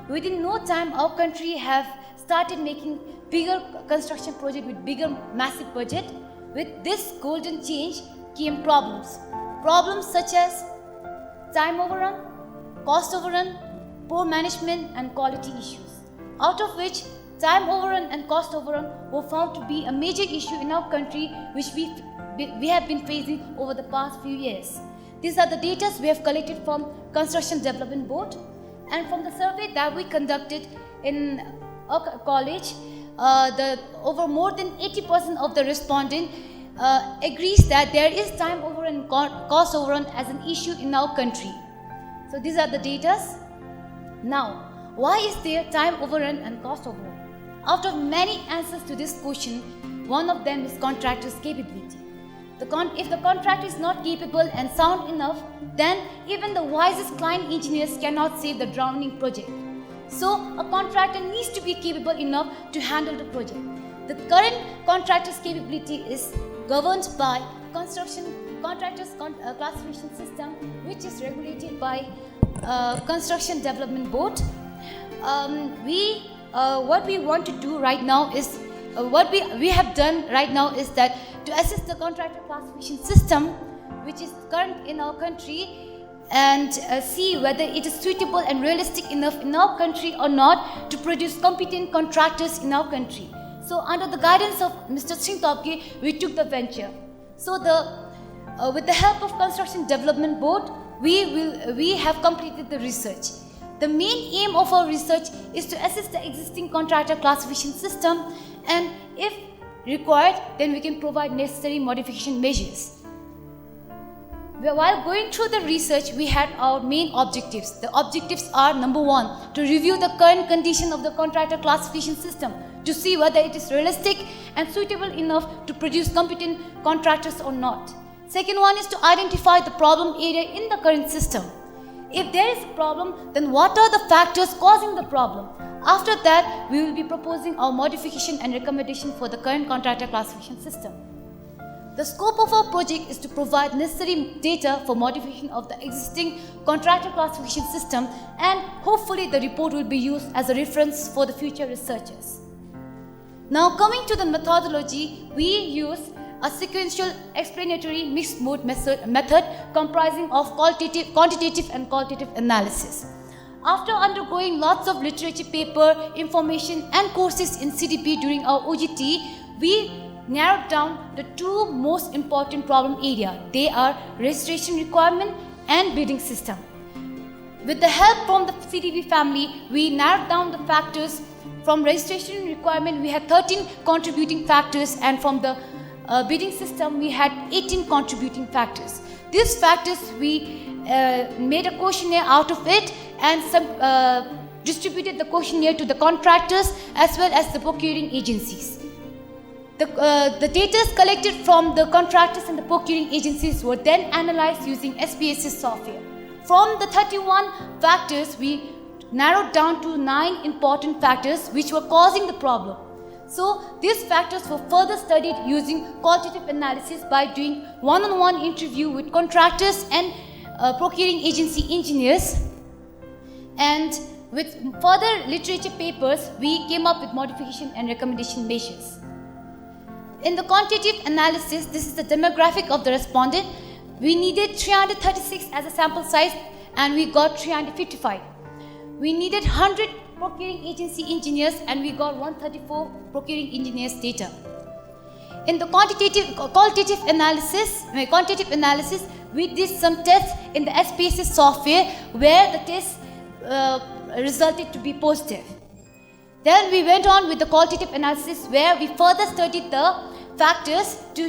Within no time, our country have started making bigger construction projects with bigger massive budget. With this golden change came problems. Problems such as time overrun, cost overrun, poor management and quality issues. Out of which, time overrun and cost overrun were found to be a major issue in our country, which we have been facing over the past few years. These are the data we have collected from Construction Development Board, and from the survey that we conducted in our college, over more than 80% of the respondents agrees that there is time overrun and cost overrun as an issue in our country. So these are the data. Now, why is there time overrun and cost overrun? After many answers to this question, One of them is contractor's capability. If the contractor is not capable and sound enough, then even the wisest client engineers cannot save the drowning project. So a contractor needs to be capable enough to handle the project. The current contractor's capability is governed by contractors classification system, which is regulated by Construction Development Board. What we want to do right now is what we have done right now is that to assess the contractor classification system, which is current in our country, and see whether it is suitable and realistic enough in our country or not to produce competent contractors in our country. So under the guidance of Mr. Singh Topke, we took the venture. So with the help of Construction Development Board, we have completed the research. The main aim of our research is to assess the existing contractor classification system, and if required, then we can provide necessary modification measures. While going through the research, we had our main objectives. The objectives are: number one, to review the current condition of the contractor classification system to see whether it is realistic and suitable enough to produce competent contractors or not. Second one is to identify the problem area in the current system. If there is a problem, then what are the factors causing the problem? After that, we will be proposing our modification and recommendation for the current contractor classification system. The scope of our project is to provide necessary data for modification of the existing contractor classification system, and hopefully the report will be used as a reference for the future researchers. Now coming to the methodology, we use a sequential explanatory mixed mode method comprising of quantitative and qualitative analysis. After undergoing lots of literature paper, information and courses in CDP during our OGT, we narrowed down the two most important problem areas. They are registration requirement and bidding system. With the help from the CDP family, we narrowed down the factors. From registration requirement, we had 13 contributing factors, and from the bidding system, we had 18 contributing factors. These factors, we made a questionnaire out of it and distributed the questionnaire to the contractors as well as the procuring agencies. The data collected from the contractors and the procuring agencies were then analyzed using SPSS software. From the 31 factors, we narrowed down to 9 important factors which were causing the problem. So these factors were further studied using qualitative analysis by doing one-on-one interview with contractors and procuring agency engineers. And with further literature papers, we came up with modification and recommendation measures. In the quantitative analysis, this is the demographic of the respondent. We needed 336 as a sample size and we got 355. We needed 100 procuring agency engineers and we got 134 procuring engineers data. In the qualitative analysis, we did some tests in the SPSS software where the tests resulted to be positive. Then we went on with the qualitative analysis where we further studied the factors to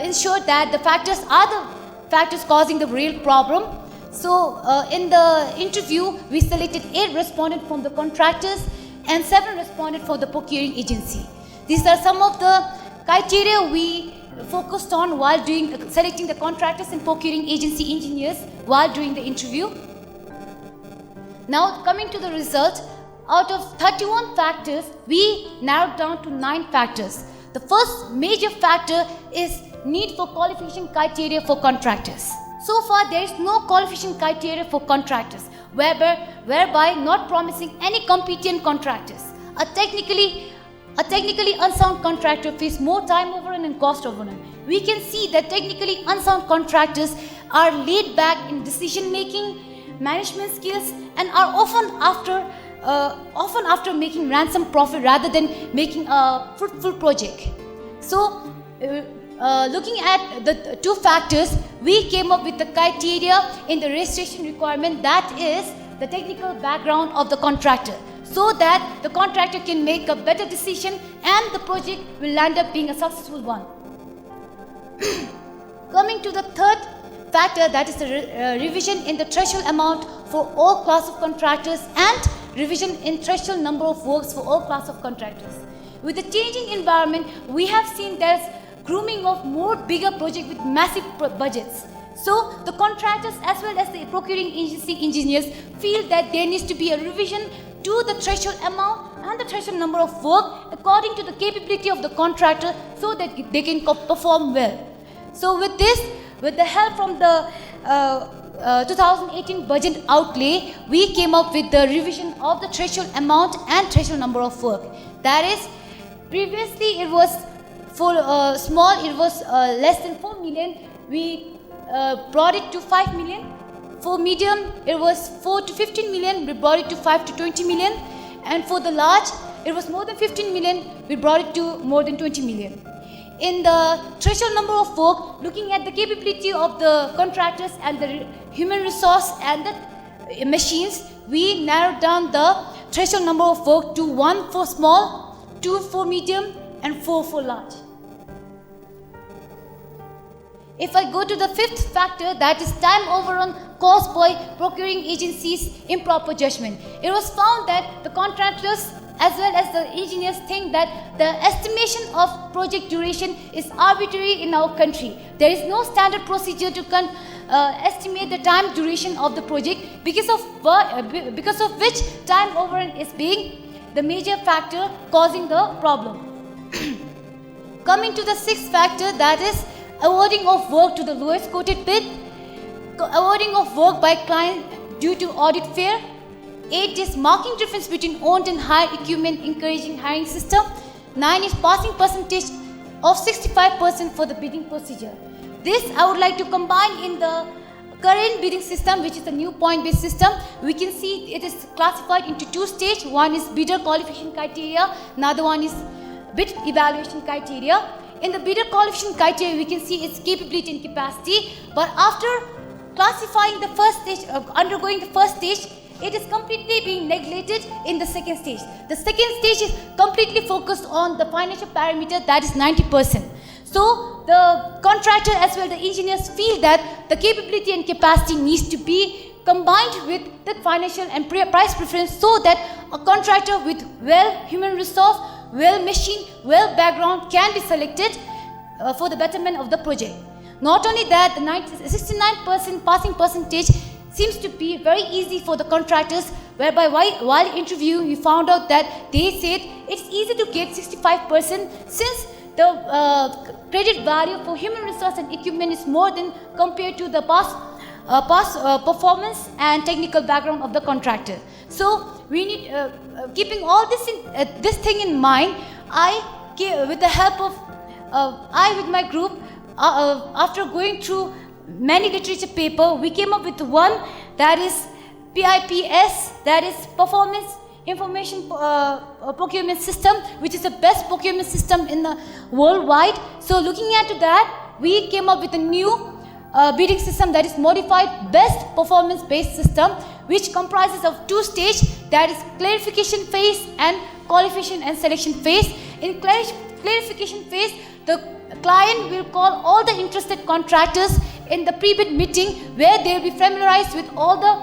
ensure that the factors are the factors causing the real problem. So in the interview, we selected 8 respondents from the contractors and 7 respondents for the procuring agency. These are some of the criteria we focused on while selecting the contractors and procuring agency engineers while doing the interview. Now coming to the result, out of 31 factors, we narrowed down to 9 factors. The first major factor is need for qualification criteria for contractors. So far, there is no qualification criteria for contractors, whereby not promising any competent contractors. A technically unsound contractor faces more time overrun and cost overrun. We can see that technically unsound contractors are laid back in decision making, management skills, and are often after making ransom profit rather than making a fruitful project. So, looking at the 2 factors, we came up with the criteria in the registration requirement, that is the technical background of the contractor, so that the contractor can make a better decision and the project will end up being a successful one. Coming to the third factor, that is the revision in the threshold amount for all class of contractors and revision in threshold number of works for all class of contractors. With the changing environment, we have seen there's grooming of more bigger projects with massive budgets. So the contractors as well as the procuring agency engineers feel that there needs to be a revision to the threshold amount and the threshold number of work according to the capability of the contractor so that they can perform well. So with this, with the help from the 2018 budget outlay, we came up with the revision of the threshold amount and threshold number of work. That is, previously it was for small, it was less than 4 million. We brought it to 5 million. For medium, it was 4 to 15 million. We brought it to 5 to 20 million. And for the large, it was more than 15 million. We brought it to more than 20 million. In the threshold number of work, looking at the capability of the contractors and the human resource and the machines, we narrowed down the threshold number of work to 1 for small, 2 for medium, and 4 for large. If I go to the fifth factor, that is time overrun caused by procuring agencies' improper judgment. It was found that the contractors as well as the engineers think that the estimation of project duration is arbitrary in our country. There is no standard procedure to estimate the time duration of the project, because of which time overrun is being the major factor causing the problem. Coming to the sixth factor, that is awarding of work to the lowest quoted bid, awarding of work by client due to audit fair. 8 is marking difference between owned and hired equipment, encouraging hiring system. 9 is passing percentage of 65% for the bidding procedure. This I would like to combine in the current bidding system, which is the new point-based system. We can see it is classified into 2 stages. One is bidder qualification criteria, another one is bid evaluation criteria. In the bidder qualification criteria, we can see its capability and capacity, but after classifying the first stage, undergoing the first stage, it is completely being neglected in the second stage. The second stage is completely focused on the financial parameter, that is 90%. So the contractor as well the engineers feel that the capability and capacity needs to be combined with the financial and price preference, so that a contractor with well human resource, well machine, well background can be selected for the betterment of the project. Not only that, the 69% passing percentage seems to be very easy for the contractors, whereby while interviewing we found out that they said it's easy to get 65% since the credit value for human resource and equipment is more than compared to the past performance and technical background of the contractor. So we need, keeping all this thing in mind, with the help of with my group, after going through many literature paper, we came up with one, that is PIPS, that is Performance Information Procurement System, which is the best procurement system in the worldwide. So looking at that, we came up with a new bidding system, that is modified best performance based system, which comprises of 2 stages, that is clarification phase and qualification and selection phase. In clarification phase, the client will call all the interested contractors in the pre-bid meeting, where they will be familiarized with all the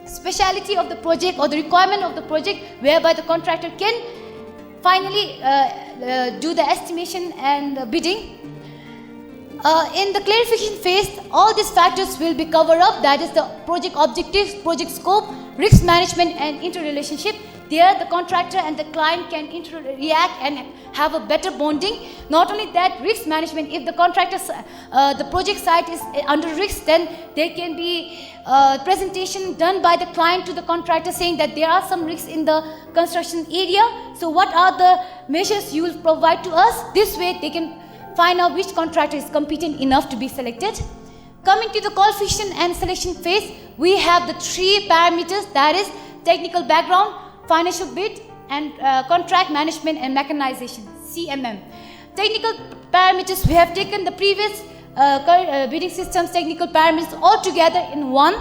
speciality of the project or the requirement of the project, whereby the contractor can finally do the estimation and bidding. In the clarification phase, all these factors will be covered up, that is the project objectives, project scope, risk management and interrelationship. There the contractor and the client can interact and have a better bonding. Not only that, risk management, if the the project site is under risk, then there can be presentation done by the client to the contractor saying that there are some risks in the construction area. So what are the measures you will provide to us? This way they can find out which contractor is competent enough to be selected. Coming to the qualification and selection phase, we have the 3 parameters, that is technical background, financial bid and contract management and mechanization, CMM. Technical parameters, we have taken the previous bidding systems technical parameters all together in one.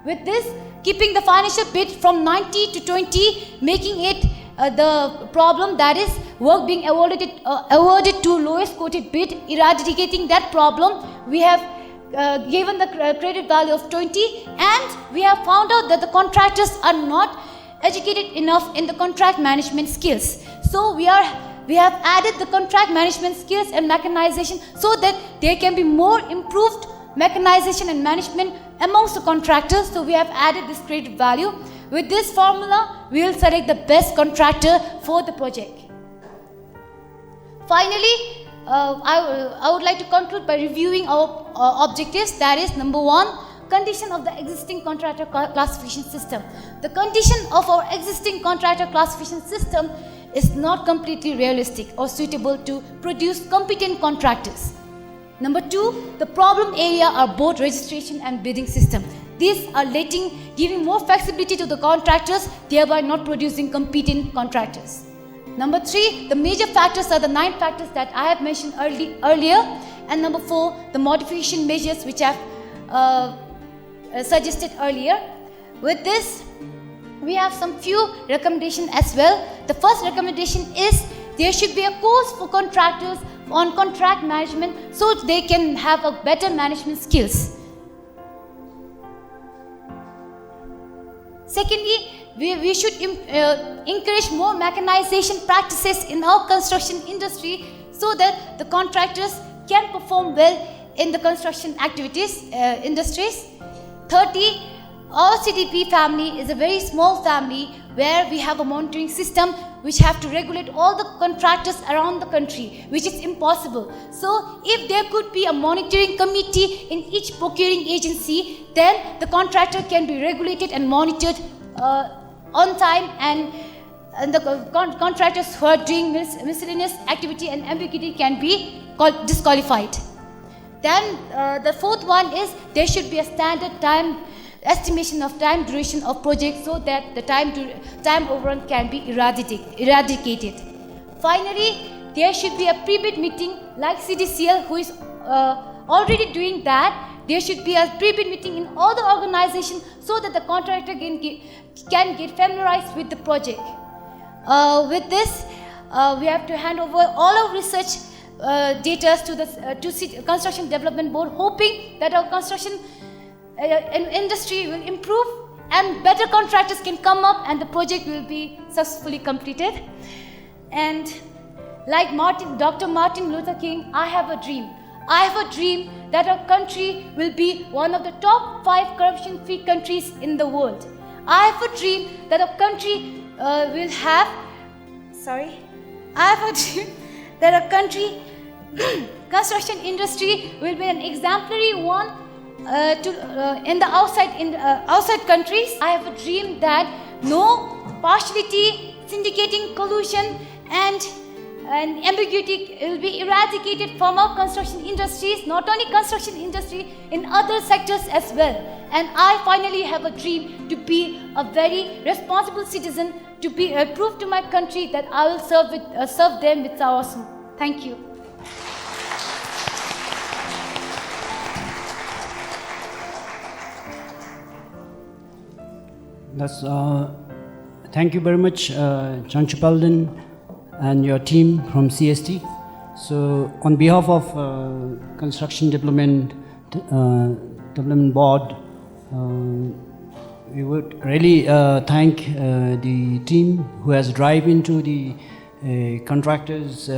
With this, keeping the financial bid from 90 to 20, making it the problem, that is work being awarded to lowest quoted bid, eradicating that problem. We have given the credit value of 20, and we have found out that the contractors are not educated enough in the contract management skills. So we have added the contract management skills and mechanization so that there can be more improved mechanization and management amongst the contractors. So we have added this creative value. With this formula, we will select the best contractor for the project. Finally, I would like to conclude by reviewing our objectives. That is, number 1, condition of the existing contractor classification system. The condition of our existing contractor classification system is not completely realistic or suitable to produce competent contractors. Number 2, the problem area are both registration and bidding system. These are giving more flexibility to the contractors, thereby not producing competent contractors. Number 3, the major factors are the 9 factors that I have mentioned earlier. And number 4, the modification measures which I have suggested earlier. With this, we have some few recommendations as well. The first recommendation is there should be a course for contractors on contract management so they can have a better management skills. Secondly, we should encourage more mechanization practices in our construction industry so that the contractors can perform well in the construction industries. Thirdly, our CDP family is a very small family where we have a monitoring system which have to regulate all the contractors around the country, which is impossible. So if there could be a monitoring committee in each procuring agency, then the contractor can be regulated and monitored on time, and the contractors who are doing miscellaneous activity and ambiguity can be disqualified. Then the fourth one is there should be a standard estimation of time duration of projects so that the time overrun can be eradicated. Finally, there should be a pre-bid meeting like CDCL, who is already doing that. There should be a pre-bid meeting in all the organizations so that the contractor can get familiarized with the project. With this, we have to hand over all our research data to the Construction Development Board, hoping that our construction industry will improve and better contractors can come up and the project will be successfully completed. And like Dr. Martin Luther King, I have a dream. I have a dream that our country will be one of the top 5 corruption-free countries in the world. I have a dream that our country will have. I have a dream that our country construction industry will be an exemplary one in the outside countries. I have a dream that no partiality, syndicating, collusion, and ambiguity will be eradicated from our construction industries, not only construction industry, in other sectors as well. And I finally have a dream to be a very responsible citizen, to prove to my country that I will serve them with awesome. Thank you. Thank you very much, Chanchupalden and your team from CST. So, on behalf of Construction Development Board, we would really thank the team who has drive into the contractors'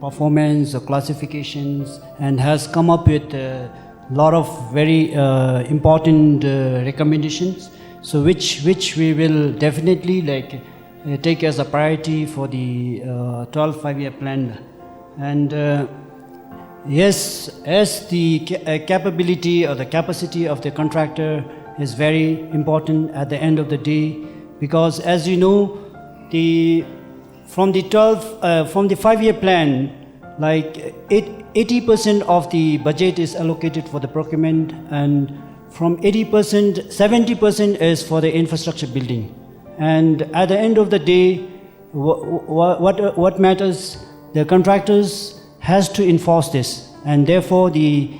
performance or classifications and has come up with a lot of very important recommendations. So which we will definitely take as a priority for the 12th 5-year plan. And yes, as the capability or the capacity of the contractor is very important at the end of the day, because as you know, from the 5-year plan, 80% of the budget is allocated for the procurement, and from 80%, 70% is for the infrastructure building. And at the end of the day, what matters, the contractors has to enforce this, and therefore the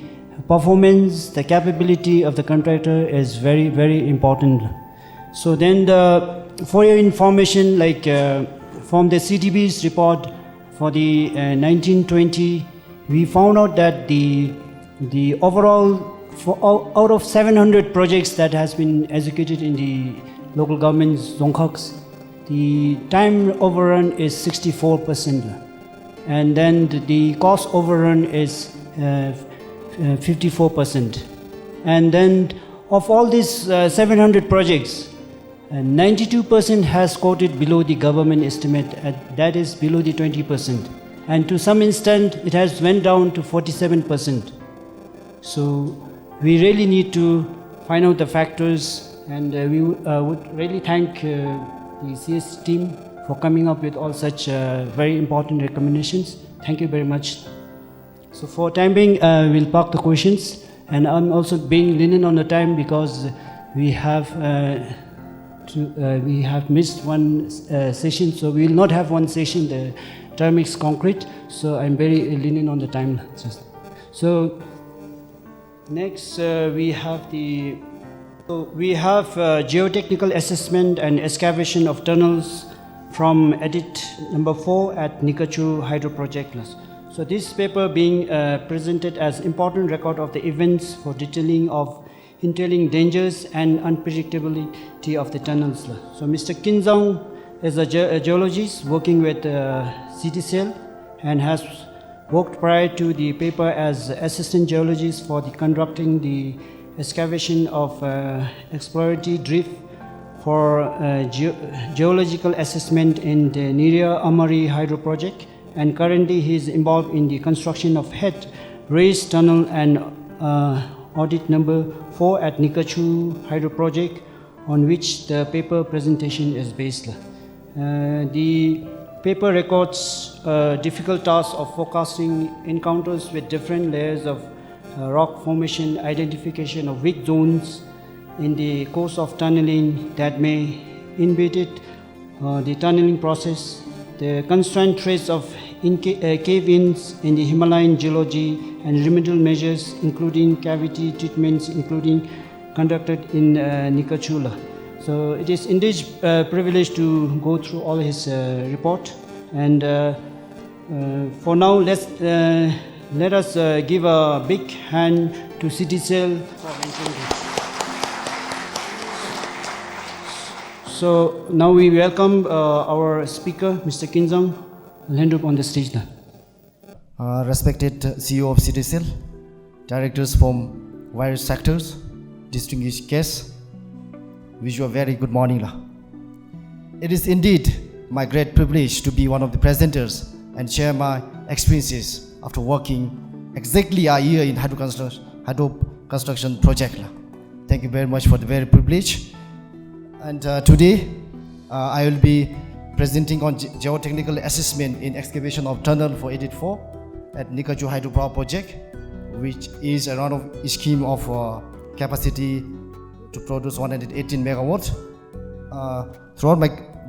performance, the capability of the contractor is very, very important. So then, for your information, from the CDB's report for the 1920, we found out that the overall, out of 700 projects that has been executed in the local governments, Zongkhaks, the time overrun is 64%. And then the cost overrun is 54%. And then of all these 700 projects, 92% has quoted below the government estimate, that is below the 20%. And to some extent, it has went down to 47%. So we really need to find out the factors, and we would really thank the CS team for coming up with all such very important recommendations. Thank you very much. So for time being, we'll park the questions, and I'm also being lenient on the time because we have missed one session, so we will not have one session. The term is concrete, so I'm very lenient on the time. So next we have geotechnical assessment and excavation of tunnels from edit number 4 at Nikachu Hydro Project. So this paper being presented as important record of the events for entailing dangers and unpredictability of the tunnels. So Mr. Kinzong is a geologist working with CTCL and has worked prior to the paper as assistant geologist for conducting the excavation of exploratory drift for geological assessment in the Niria Amari Hydro Project, and currently he is involved in the construction of head raised tunnel and audit number 4 at Nikachu Hydro Project, on which the paper presentation is based. The paper records difficult task of forecasting encounters with different layers of rock formation, identification of weak zones in the course of tunneling that may impede the tunneling process, the constant trace of cave-ins in the Himalayan geology, and remedial measures including cavity treatments conducted in Nikachula. So it is indeed a privilege to go through all his report, and for now let us give a big hand to CTCL for mentoring. So now we welcome our speaker, Mr. Kinzong. I'll hand up on the stage now. Respected CEO of CTCL, directors from various sectors, distinguished guests, wish you a very good morning. It is indeed my great privilege to be one of the presenters and share my experiences after working exactly a year in hydro construction project. Thank you very much for the very privilege. And today I will be presenting on geotechnical assessment in excavation of tunnel for Edit 4 at Nikachu Hydro Power Project, which is a run of scheme of capacity to produce 118 megawatts.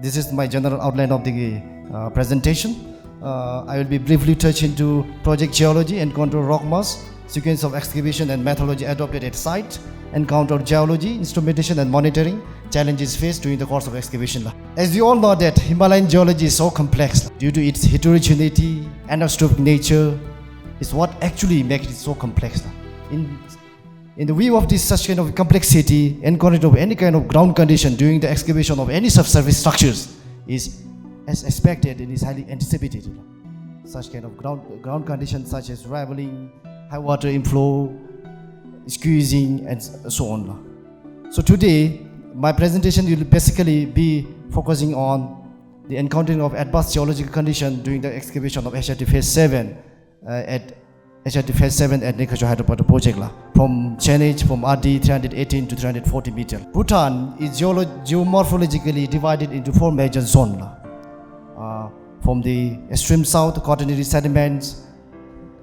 This is my general outline of the presentation. I will be briefly touch into project geology, encounter rock mass, sequence of excavation and methodology adopted at site, encounter geology, instrumentation and monitoring, challenges faced during the course of excavation. As you all know that Himalayan geology is so complex due to its heterogeneity, anastrophic nature, is what actually makes it so complex. In the view of this such kind of complexity, encounter of any kind of ground condition during the excavation of any subsurface structures is as expected and is highly anticipated. Such kind of ground conditions such as raveling, high water inflow, squeezing, and so on. So today, my presentation will basically be focusing on the encountering of adverse geological condition during the excavation of HRT Phase 7 at HRT Phase 7 at Nikachu Hydro Power Project from drainage from RD 318 to 340 meters. Bhutan is geomorphologically divided into 4 major zones. From the extreme south, quaternary sediments,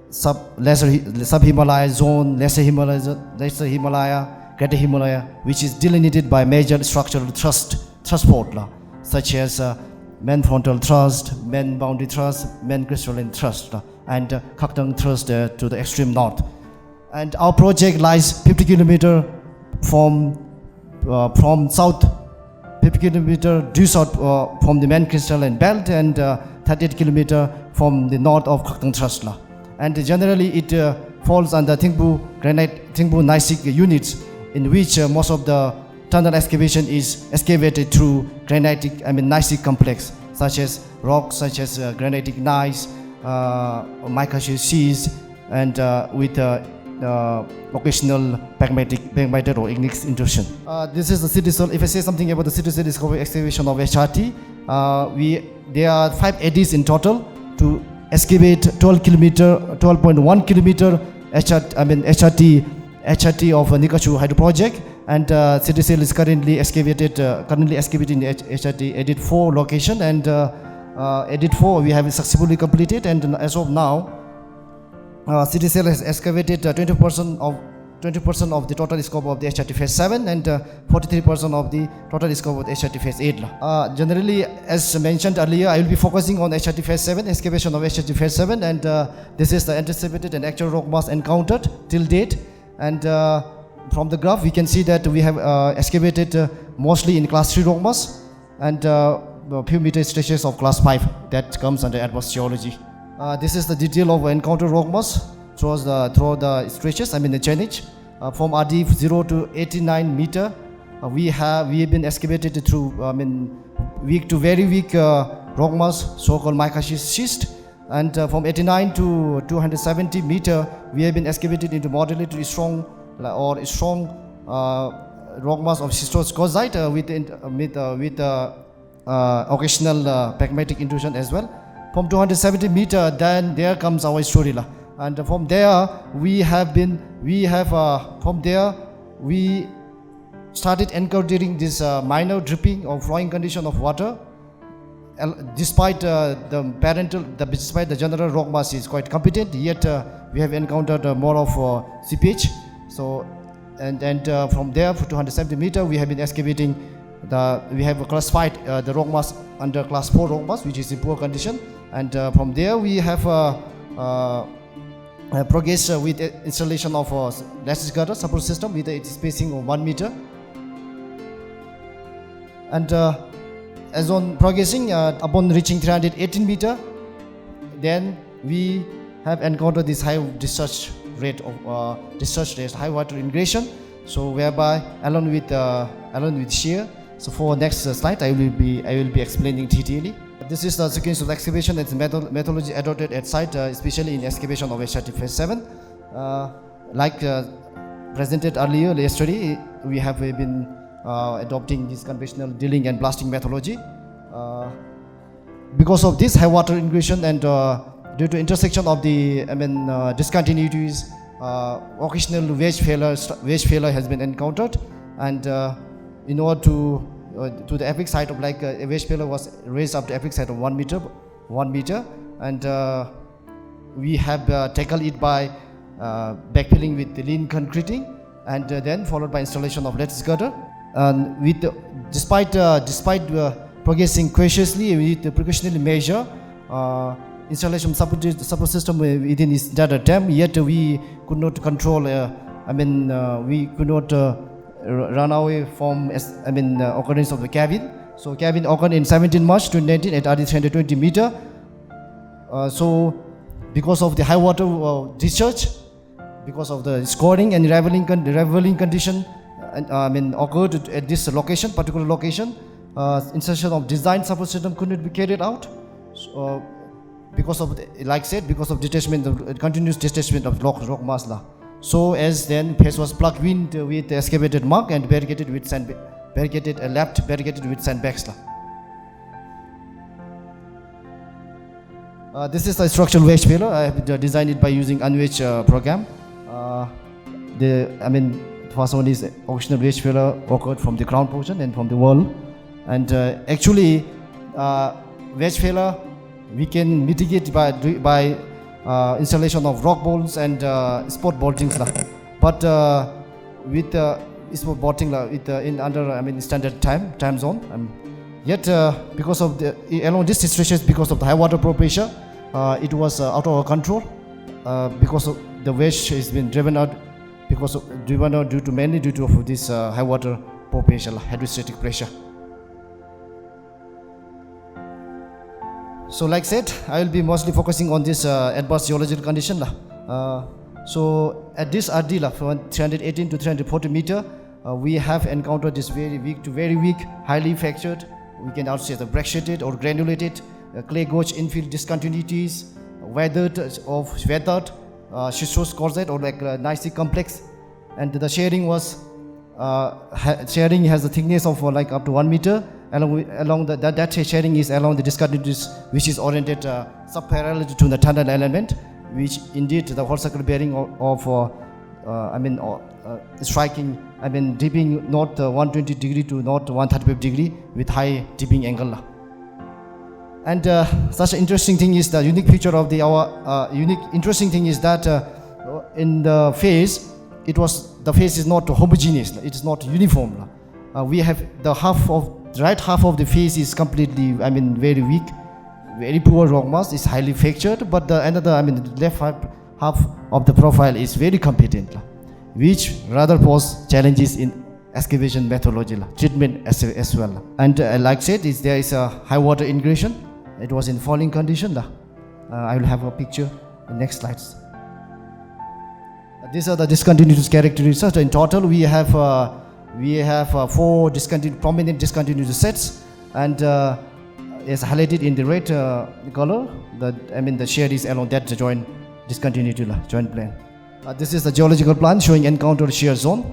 sub-Himalaya zone, lesser Himalaya, Greater Himalaya, which is delineated by major structural thrust fault, such as main frontal thrust, main boundary thrust, main crystalline thrust, and Kakdang thrust to the extreme north. And our project lies 50 kilometers from south, 50 kilometers due south from the main crystalline belt, and 38 kilometers from the north of Kakdang thrust. And generally it falls under Thingbu granite, Thingbu gneissic units, in which most of the tunnel excavation is excavated through granitic, gneissic complex, such as rocks, such as granitic gneiss, micaceous schist, and with occasional pegmatite or igneous intrusion. This is the city soil. If I say something about the city soil discovery excavation of HRT, there are 5 eddies in total to excavate 12.1 kilometer HRT of Nikachu Hydro Project, and city soil is currently excavating HRT edit 4 location, and edit 4 we have successfully completed, and as of now city soil has excavated 20% of the total scope of the HRT phase 7 and 43% of the total scope of the HRT phase 8. Generally, as mentioned earlier, I will be focusing on HRT phase 7, excavation of HRT phase 7, and this is the anticipated and actual rock mass encountered till date. And from the graph we can see that we have excavated mostly in class 3 rock mass, and a few meter stretches of class 5 that comes under advanced geology. This is the detail of encountered rock mass through the stretches, the drainage. From RD 0 to 89 meter, we have been excavated through weak to very weak rock mass, so-called micaceous schist. And from 89 to 270 meter, we have been excavated into moderate to strong rock mass of schistoscosite with occasional pegmatic intrusion as well. From 270 meter, then there comes our story, and from there we started encountering this minor dripping or flowing condition of water. Despite the general rock mass is quite competent, yet we have encountered more of seepage. So, and from there for 270 meter, we have been excavating. We have classified the rock mass under class 4 rock mass, which is in poor condition, and from there we have progressed with installation of lattice girder support system with its spacing of 1 meter. And as on progressing, upon reaching 318 meter, then we have encountered this high discharge rate, high water ingression. So whereby along with shear. So for next slide, I will be explaining detailedly. This is the sequence of excavation and methodology adopted at site, especially in excavation of HRT phase 7. Like presented earlier yesterday, we have been adopting this conventional drilling and blasting methodology. Because of this high water ingression and due to intersection of the discontinuities, occasional wedge failure has been encountered, and in order to the epic site of a wedge failure was raised up to epic site of 1 meter, and we have tackled it by backfilling with lean concreting, and then followed by installation of lattice girder. And despite progressing cautiously with the precautionary measure, installation support system within its data dam, yet we could not control. We could not run away from occurrence of the cavern. So cavern occurred in 17 March 2019 at RD 320 meter. So because of the high water discharge, because of the scoring and raveling condition occurred at this particular location, installation of design support system could not be carried out. So, because of continuous detachment of rock mass. So as then phase was plugged in with excavated mark and barricaded with sandbags. This is the structural wedge failure. I have designed it by using unwedge program. First one is occasional wedge failure occurred from the ground portion and from the wall. And actually, wedge failure we can mitigate by installation of rock bolts and spot bolting. But with spot bolting under standard time zone. Yet because of along this stretches, because of the high water flow pressure, it was out of our control. Because of the wedge has been driven out due to this high water flow pressure, hydrostatic pressure. So like said, I will be mostly focusing on this adverse geological condition. So at this RD from 318 to 340 meter, we have encountered this very weak to very weak, highly fractured, we can also say the brecciated or granulated clay gauge infill discontinuities, weathered schistose corsite or like nicely complex, and the sharing was sharing has a thickness of like up to 1 meter. Along that sharing is along the discontinuities which is oriented subparallel to the tunnel element, which indeed the whole circle bearing of striking, dipping north 120 degree to north 135 degree with high dipping angle. And such an interesting thing is the unique feature of interesting thing is that in the face, the face is not homogeneous, it is not uniform. We have the right half of the face is completely, very weak, very poor rock mass, is highly fractured, but the left half of the profile is very competent, which rather pose challenges in excavation methodology, treatment as well. And like said, there is a high water ingression. It was in falling condition. I will have a picture in next slides. These are the discontinuous characteristics. In total, we have 4 prominent discontinuous sets, and as highlighted in the red color, the shear is along that joint discontinuity joint plane. This is the geological plan showing encountered shear zone.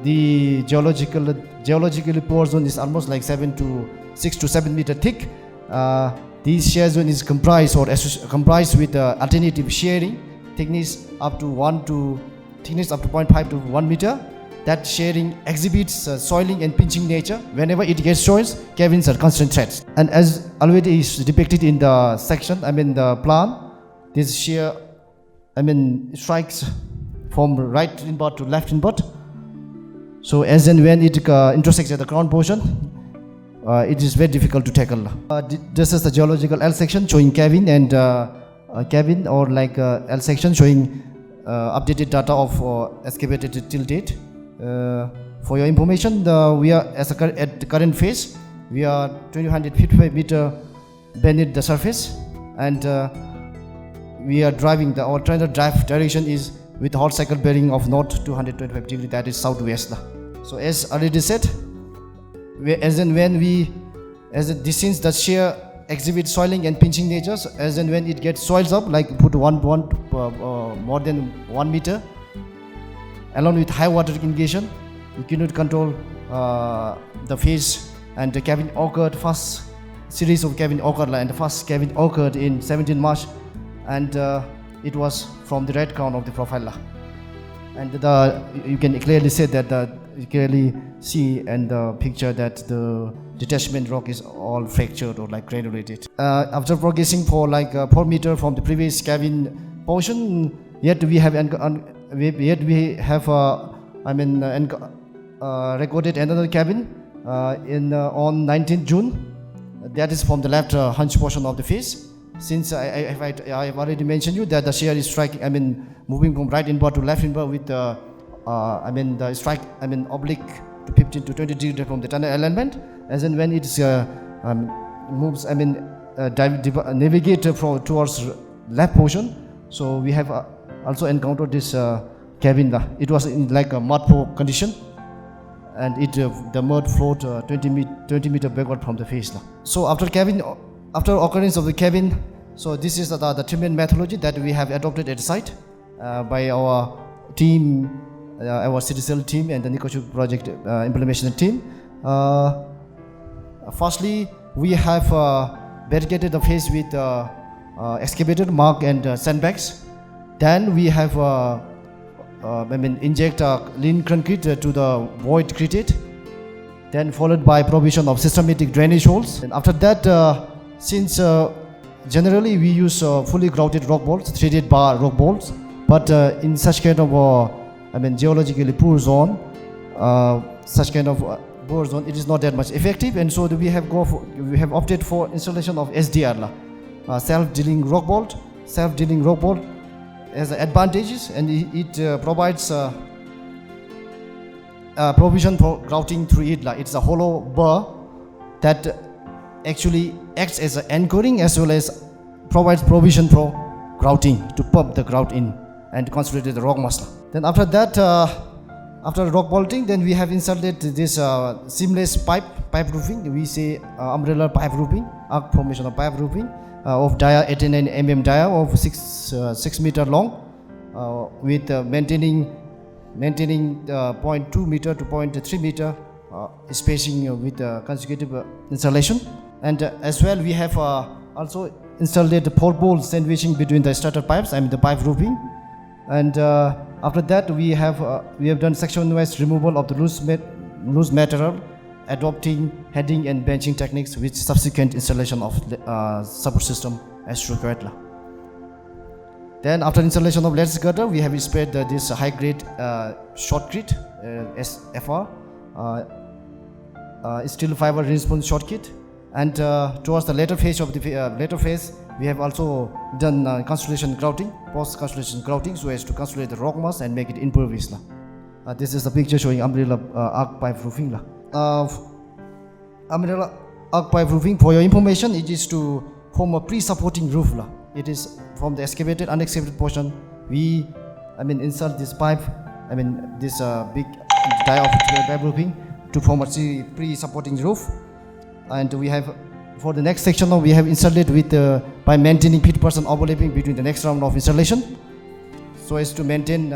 The geologically poor zone is almost like 6 to 7 meter thick. This shear zone is comprised with alternative shearing thickness up to 0.5 to 1 meter. That shearing exhibits soiling and pinching nature. Whenever it gets soils, caverns are constant threats. And as already is depicted in the section, the plan, this shear, strikes from right inward to left inward. So as and when it intersects at the crown portion, it is very difficult to tackle. This is the geological L section showing cavern and cavern, or like L section showing updated data of excavated till date. For your information, we are at the current phase, we are 255 meter beneath the surface, and we are driving. Our trend drive direction is with whole cycle bearing of north 225 degree, that is southwest. So as already said, since the shear exhibits soiling and pinching natures, as and when it gets soils up, like put more than 1 meter, along with high water ingression, we cannot control the phase, and the cavern occurred, first series of cavern occurred, and the first cavern occurred in 17 March, and it was from the right crown of the profile. And you can clearly say that you clearly see in the picture that the detachment rock is all fractured or like granulated. After progressing for like 4 meters from the previous cavern portion, yet we have recorded another cavern on 19th June. That is from the left hunch portion of the face. Since I have already mentioned you that the shear is striking, moving from right inward to left inward with the strike, oblique to 15 to 20 degrees from the tunnel element. As and when it moves, navigate towards left portion. So we have also encountered this cavern. It was in like a mud flow condition, and the mud flowed 20 meter backward from the face. So after occurrence of the cavern, so this is the treatment methodology that we have adopted at the site by our team, our CDCL team and the Nikochuk project implementation team. Firstly, we have barricaded the face with excavated mark and sandbags. Then we have inject lean concrete to the void created, then followed by provision of systematic drainage holes. And after that, since generally we use fully grouted rock bolts, threaded bar rock bolts, but in such kind of geologically poor zone, it is not that much effective, and so we have opted for installation of SDR, self-dealing rock bolt. Self-dealing rock bolt has advantages, and it provides provision for grouting through it. It's a hollow bar that actually acts as an anchoring as well as provides provision for grouting to pump the grout in and consolidate the rock mass. Then after that, After rock bolting, then we have inserted this seamless pipe roofing. We say umbrella pipe roofing, arc formation of pipe roofing of dia 89 mm dia of 6 meter long, with maintaining 0.2 meter to 0.3 meter spacing with consecutive installation. And as well, we have also installed the 4 bolts sandwiching between the starter pipes, the pipe roofing. And after that, we have done section-wise removal of the loose material, adopting heading and benching techniques with subsequent installation of support system as required. Then after installation of lattice girder, we have spread this high-grade shotcrete SFR steel fiber reinforcement shortcut. And towards the later phase we have also done constellation grouting, post-constellation grouting, so as to consolidate the rock mass and make it impervious. This is the picture showing umbrella arc pipe roofing. Umbrella arc pipe roofing, for your information, it is to form a pre-supporting roof. It is from the excavated, unexcavated portion. We, insert this pipe, this big dia of pipe roofing to form a pre-supporting roof. And we have, for the next section, we have inserted with by maintaining 50% overlapping between the next round of installation, so as to maintain,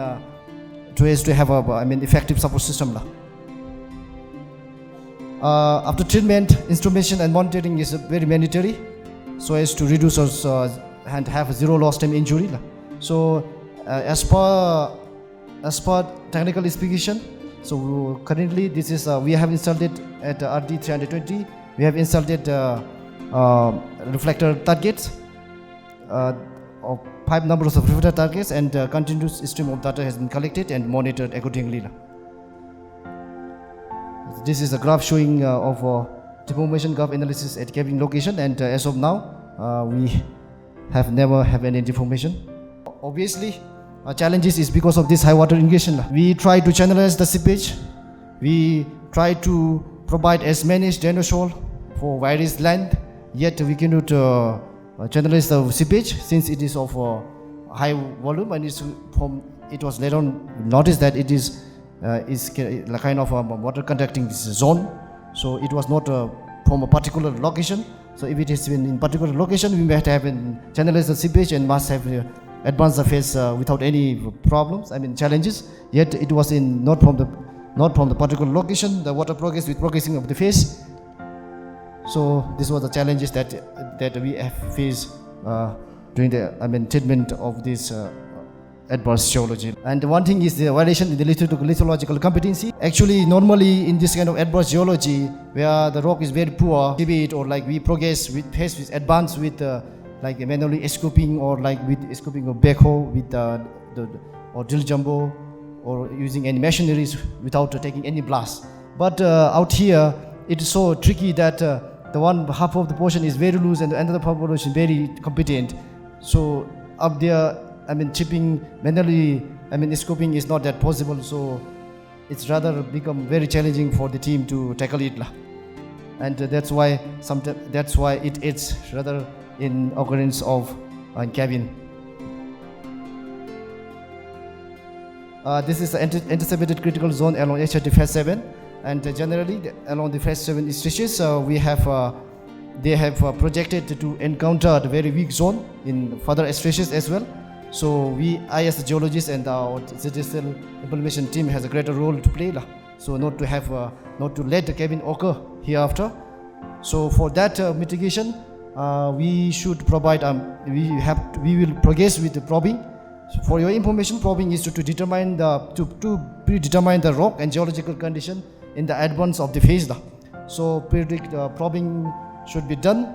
so as to have a effective support system. After treatment, instrumentation and monitoring is very mandatory, so as to reduce and have zero lost time injury. So as per technical specification, so currently this is we have installed it at RD 320. We have inserted reflector targets of 5 numbers of reflector targets, and continuous stream of data has been collected and monitored accordingly. This is a graph showing of deformation graph analysis at cabin location, and as of now we have never have any deformation. Obviously, challenges is because of this high water ingression. We try to channelize the seepage. We try to provide as many drainage hole for various land, yet we cannot channelize the seepage since it is of high volume, and it was later on noticed that it is a kind of water conducting zone. So it was not from a particular location. So if it has been in particular location, we might have channelized the seepage and must have advanced the phase without any problems, challenges. Yet it was not from the particular location. The water progress with progressing of the phase. So this was the challenges that we have faced during the treatment of this adverse geology. And one thing is the violation in the lithological competency. Actually, normally in this kind of adverse geology, where the rock is very poor, or like we progress with phase with advance with like manually scooping, or like with scooping of backhoe with or drill jumbo, or using any machineries without taking any blast. But out here, it is so tricky that the one half of the portion is very loose and the another half of the portion very competent. So up there, chipping manually, scooping is not that possible. So it's rather become very challenging for the team to tackle it, and that's why it's rather in occurrence of cabin. This is the anticipated critical zone along HRT phase 7, and generally along the phase 7 stretches, they have projected to encounter the very weak zone in further stretches as well. So I as a geologist and our digital implementation team has a greater role to play. So not to let the cabin occur hereafter. So for that mitigation, we should provide. We will progress with the probing. So for your information, probing is to predetermine the rock and geological condition in the advance of the phase. So probing should be done.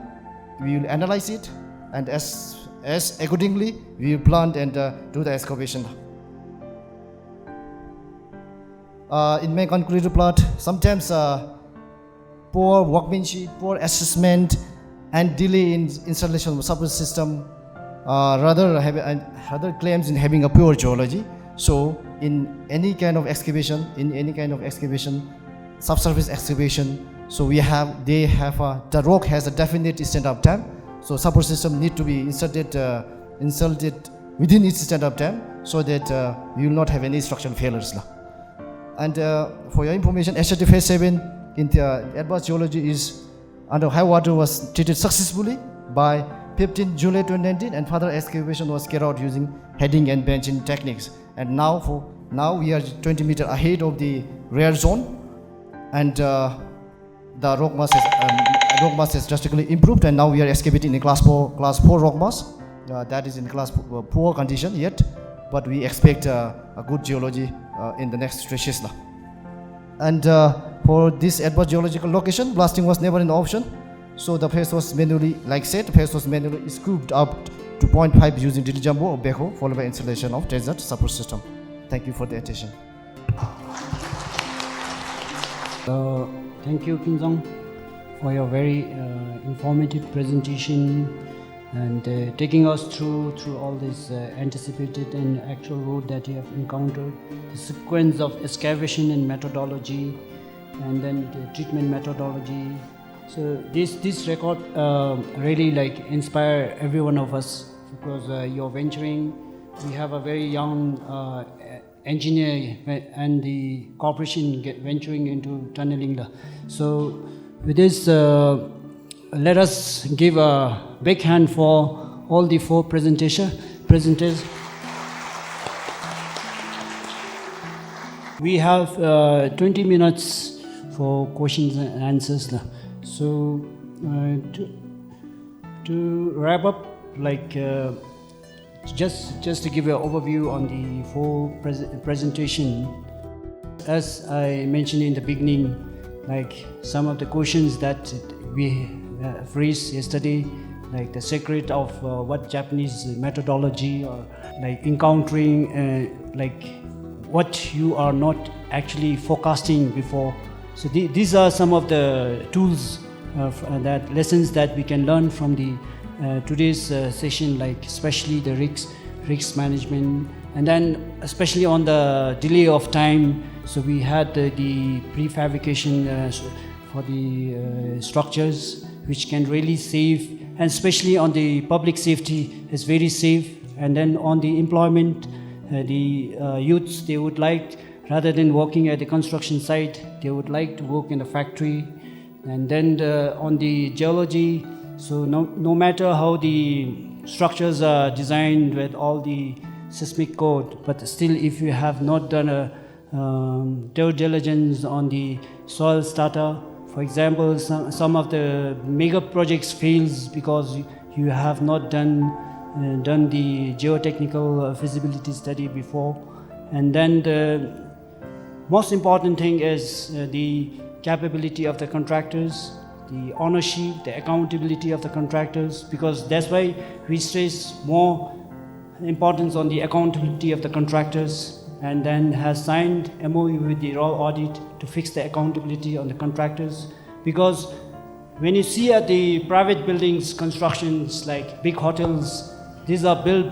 We will analyze it, and as accordingly we will plant and do the excavation. In my concluded plot, sometimes poor workmanship, poor assessment, and delay in installation of support system rather claims in having a pure geology. So in any kind of excavation, subsurface excavation, so the rock has a definite stand-up time. So support system need to be inserted within its stand-up time, so that you will not have any structural failures. And for your information, SRT Phase 7 in the advanced geology is under high water was treated successfully by 15 July 2019, and further excavation was carried out using heading and benching techniques. And now we are 20 meters ahead of the rare zone, and the rock mass has drastically improved, and now we are excavating in class 4 rock mass. That is in class poor condition yet, but we expect a good geology in the next stretches now. And for this advanced geological location, blasting was never an option. So the phase was manually, like said, the phase was manually scooped up to 0.5 using dilly jumbo or backhoe, followed by installation of desert support system. Thank you for the attention. Thank you, Kin Zong, for your very informative presentation and taking us through all this anticipated and actual road that you have encountered, the sequence of excavation and methodology, and then the treatment methodology. So this record really inspire every one of us, because you're venturing. We have a very young engineer and the corporation venturing into tunneling. So with this, let us give a big hand for all the 4 presenters. We have 20 minutes for questions and answers. So to wrap up, just to give an overview on the 4 presentation. As I mentioned in the beginning, some of the questions that we raised yesterday, the secret of what Japanese methodology, or encountering what you are not actually forecasting before. So these are some of the tools, lessons that we can learn from the today's session, especially the risk management, and then especially on the delay of time. So we had the prefabrication for the structures, which can really save, and especially on the public safety is very safe. And then on the employment, the youths, they would like, rather than working at the construction site, they would like to work in a factory. And then on the geology, so no matter how the structures are designed with all the seismic code, but still if you have not done a due diligence on the soil strata, for example, some of the mega projects fails because you have not done the geotechnical feasibility study before. And then the most important thing is the capability of the contractors, the ownership, the accountability of the contractors, because that's why we stress more importance on the accountability of the contractors, and then has signed MOU with the Royal Audit to fix the accountability on the contractors. Because when you see at the private buildings constructions like big hotels, these are built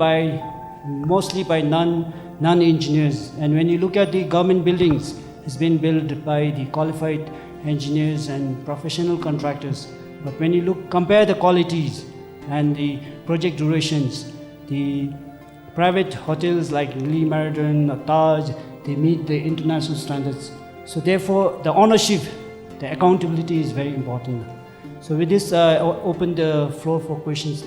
mostly by non-engineers. And when you look at the government buildings, it's been built by the qualified engineers and professional contractors. But when you compare the qualities and the project durations, the private hotels like Lee Meridian or Taj, they meet the international standards. So therefore, the ownership, the accountability is very important. So with this, I open the floor for questions.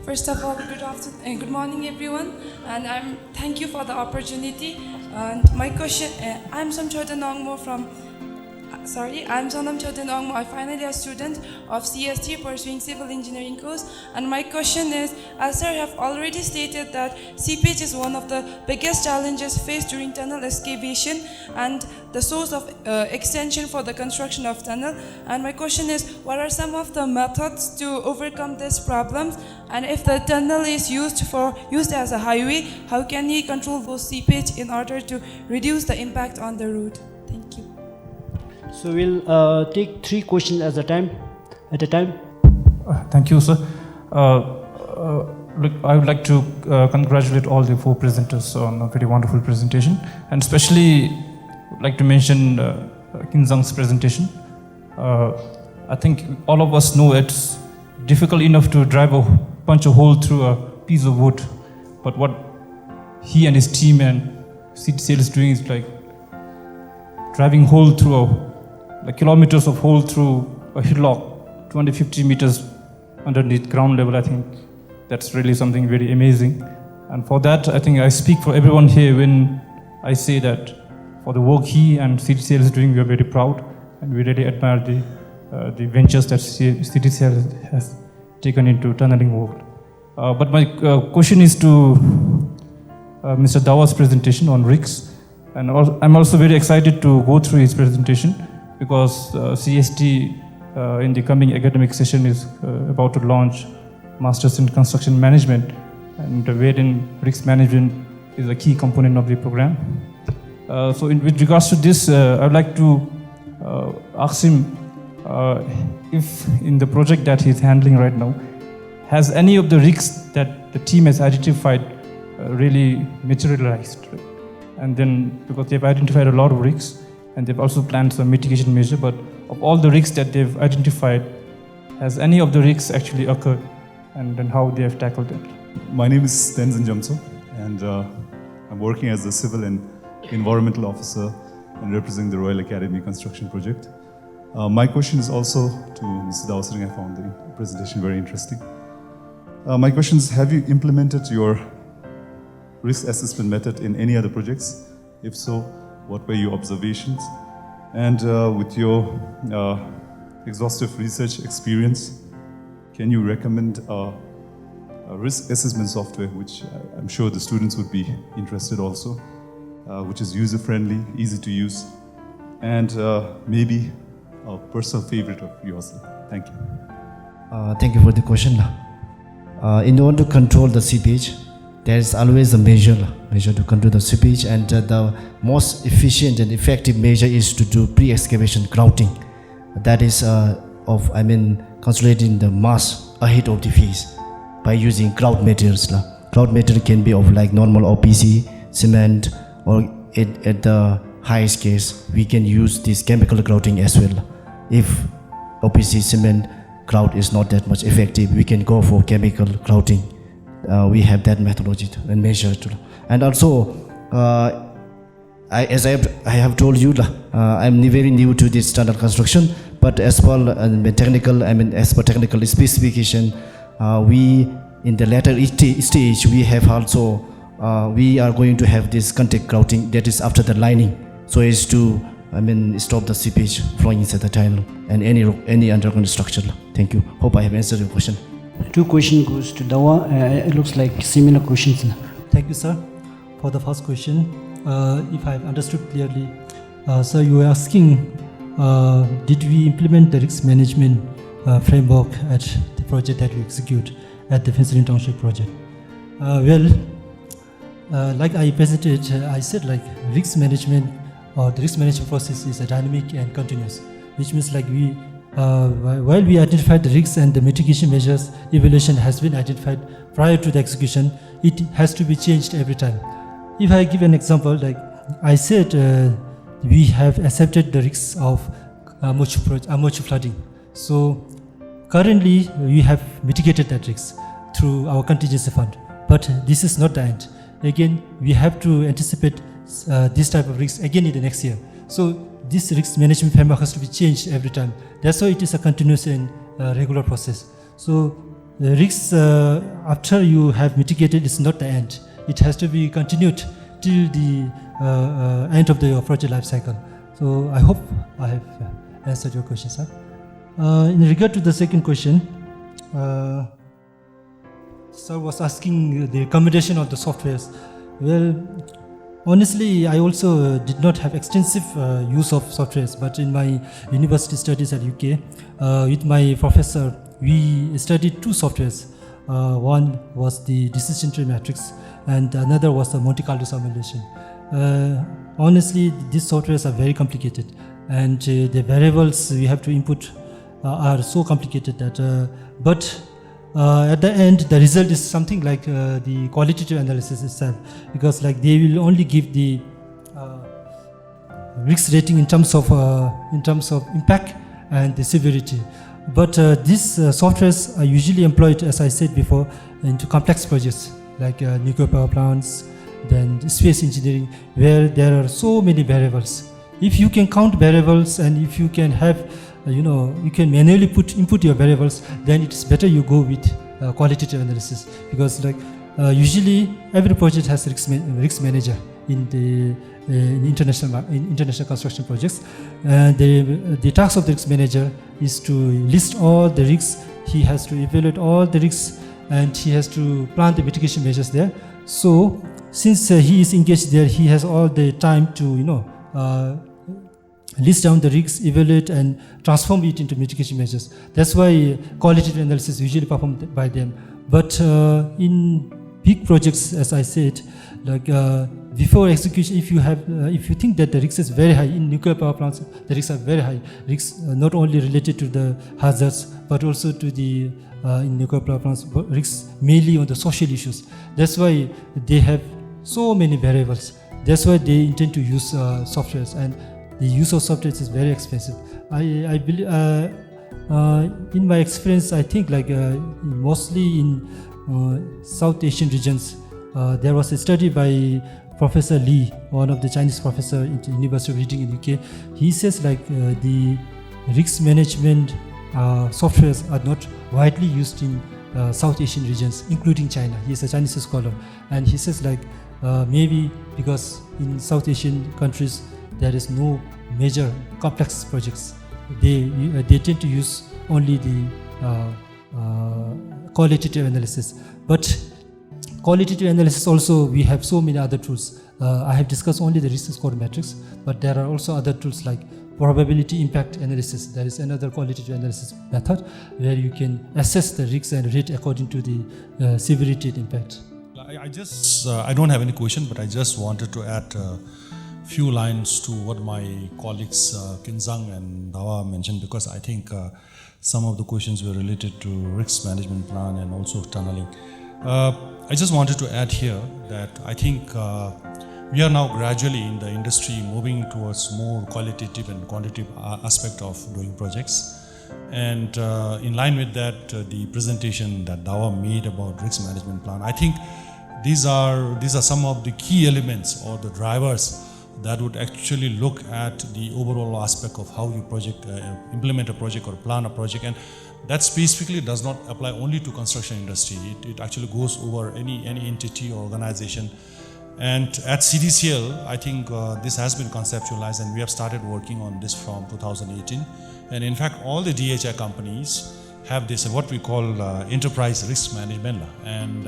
First of all, good afternoon and good morning, everyone. And thank you for the opportunity. And my question, I'm Sonam Chodan Ongmo, a final year student of CST pursuing civil engineering course. And my question is, as sir have already stated that seepage is one of the biggest challenges faced during tunnel excavation and the source of extension for the construction of tunnel. And my question is, what are some of the methods to overcome this problem? And if the tunnel is used as a highway, how can we control those seepage in order to reduce the impact on the road? Thank you. So we'll take 3 questions at a time. Thank you, sir. I would like to congratulate all the 4 presenters on a very wonderful presentation, and especially like to mention Kin Zong's presentation. I think all of us know it's difficult enough to punch a hole through a piece of wood, but what he and his team and CTCL is doing is driving hole through kilometers of hole through a hillock, 250 meters underneath ground level. I think that's really something very amazing. And for that, I think I speak for everyone here when I say that for the work he and CTCL is doing, we are very proud and we really admire the ventures that CTCL has taken into tunneling world. But my question is to Mr. Dawa's presentation on RICS. And I'm also very excited to go through his presentation because CST in the coming academic session is about to launch Masters in Construction Management, and wherein RICS management is a key component of the program. With regards to this, I would like to ask him if in the project that he's handling right now, has any of the RICS that the team has identified really materialized? And then, because they've identified a lot of RICS, and they've also planned some mitigation measure, but of all the RICS that they've identified, has any of the RICS actually occurred? And then how they have tackled it? My name is Tenzin Jamso, and I'm working as a civil and environmental officer and representing the Royal Academy construction project. My question is also to Mr. Dawasring. I found the presentation very interesting. My question is, have you implemented your risk assessment method in any other projects? If so, what were your observations? And with your exhaustive research experience, can you recommend a risk assessment software, which I'm sure the students would be interested also, which is user-friendly, easy to use, and maybe a personal favorite of yours? Thank you. Thank you for the question. In order to control the seepage, there is always a measure to control the seepage, and the most efficient and effective measure is to do pre-excavation grouting. That is consolidating the mass ahead of the phase by using grout materials. Grout material can be of like normal OPC, cement, or at the highest case, we can use this chemical grouting as well. If OPC, cement, grout is not that much effective, we can go for chemical grouting. We have that methodology and measure too. And also, as I have told you, I'm very new to this standard construction, but as per technical specification, we in the latter stage we have also we are going to have this contact grouting, that is after the lining, so as to stop the seepage flowing inside the tunnel and any underground structure. Thank you. Hope I have answered your question. Two questions goes to Dawa. It looks like similar questions. Thank you, sir. For the first question, if I have understood clearly, sir, you were asking, did we implement the risk management framework at the project that we execute at the Phencering Township project? Like I presented, I said like risk management or the risk management process is a dynamic and continuous, which means like while we identified the risks and the mitigation measures, evaluation has been identified prior to the execution, it has to be changed every time. If I give an example, like I said, we have accepted the risks of Mochu flooding. So currently we have mitigated that risk through our contingency fund, but this is not the end. Again, we have to anticipate this type of risks again in the next year. So this risk management framework has to be changed every time. That's why it is a continuous and regular process. So the risks after you have mitigated is not the end. It has to be continued till the end of the project life cycle. So I hope I have answered your question, sir. In regard to the second question, sir was asking the recommendation of the softwares. Well, honestly, I also did not have extensive use of softwares, but in my university studies at UK, with my professor, we studied two softwares. One was the decision tree matrix, and another was the Monte Carlo simulation. Honestly, these softwares are very complicated, and the variables we have to input are so complicated that, but at the end, the result is something like the qualitative analysis itself, because like they will only give the risk rating in terms of impact and the severity. But these softwares are usually employed, as I said before, into complex projects like nuclear power plants, then space engineering, where there are so many variables. If you can count variables and if you can have, you can manually input your variables, then it's better you go with qualitative analysis, because usually every project has risk manager in the in international construction projects. The task of the risk manager is to list all the risks. He has to evaluate all the risks and he has to plan the mitigation measures there. So since he is engaged there, he has all the time to list down the risks, evaluate and transform it into mitigation measures. That's why qualitative analysis is usually performed by them. But in big projects, as I said, before execution, if you think that the risk is very high in nuclear power plants, the risks are very high. Risks not only related to the hazards, but also to the in nuclear power plants, risks mainly on the social issues. That's why they have so many variables. That's why they intend to use softwares, and the use of softwares is very expensive. I believe, in my experience, I think mostly in South Asian regions, there was a study by Professor Lee, one of the Chinese professor in the University of Reading in UK. He says the risk management softwares are not widely used in South Asian regions, including China. He is a Chinese scholar, and he says maybe because in South Asian countries there is no major complex projects. They tend to use only the qualitative analysis. But qualitative analysis also, we have so many other tools. I have discussed only the risk score matrix, but there are also other tools like probability impact analysis. There is another qualitative analysis method where you can assess the risks and rate according to the severity and impact. I don't have any question, but I just wanted to add a few lines to what my colleagues Kinzang and Dawa mentioned, because I think some of the questions were related to risk management plan and also tunneling. I just wanted to add here that I think we are now gradually in the industry moving towards more qualitative and quantitative aspect of doing projects. And in line with that, the presentation that Dawa made about risk management plan, I think these are some of the key elements or the drivers that would actually look at the overall aspect of how you implement a project or plan a project. And that specifically does not apply only to construction industry. It actually goes over any entity or organization. And at CDCL, I think this has been conceptualized, and we have started working on this from 2018. And in fact, all the DHI companies have this, what we call enterprise risk management. And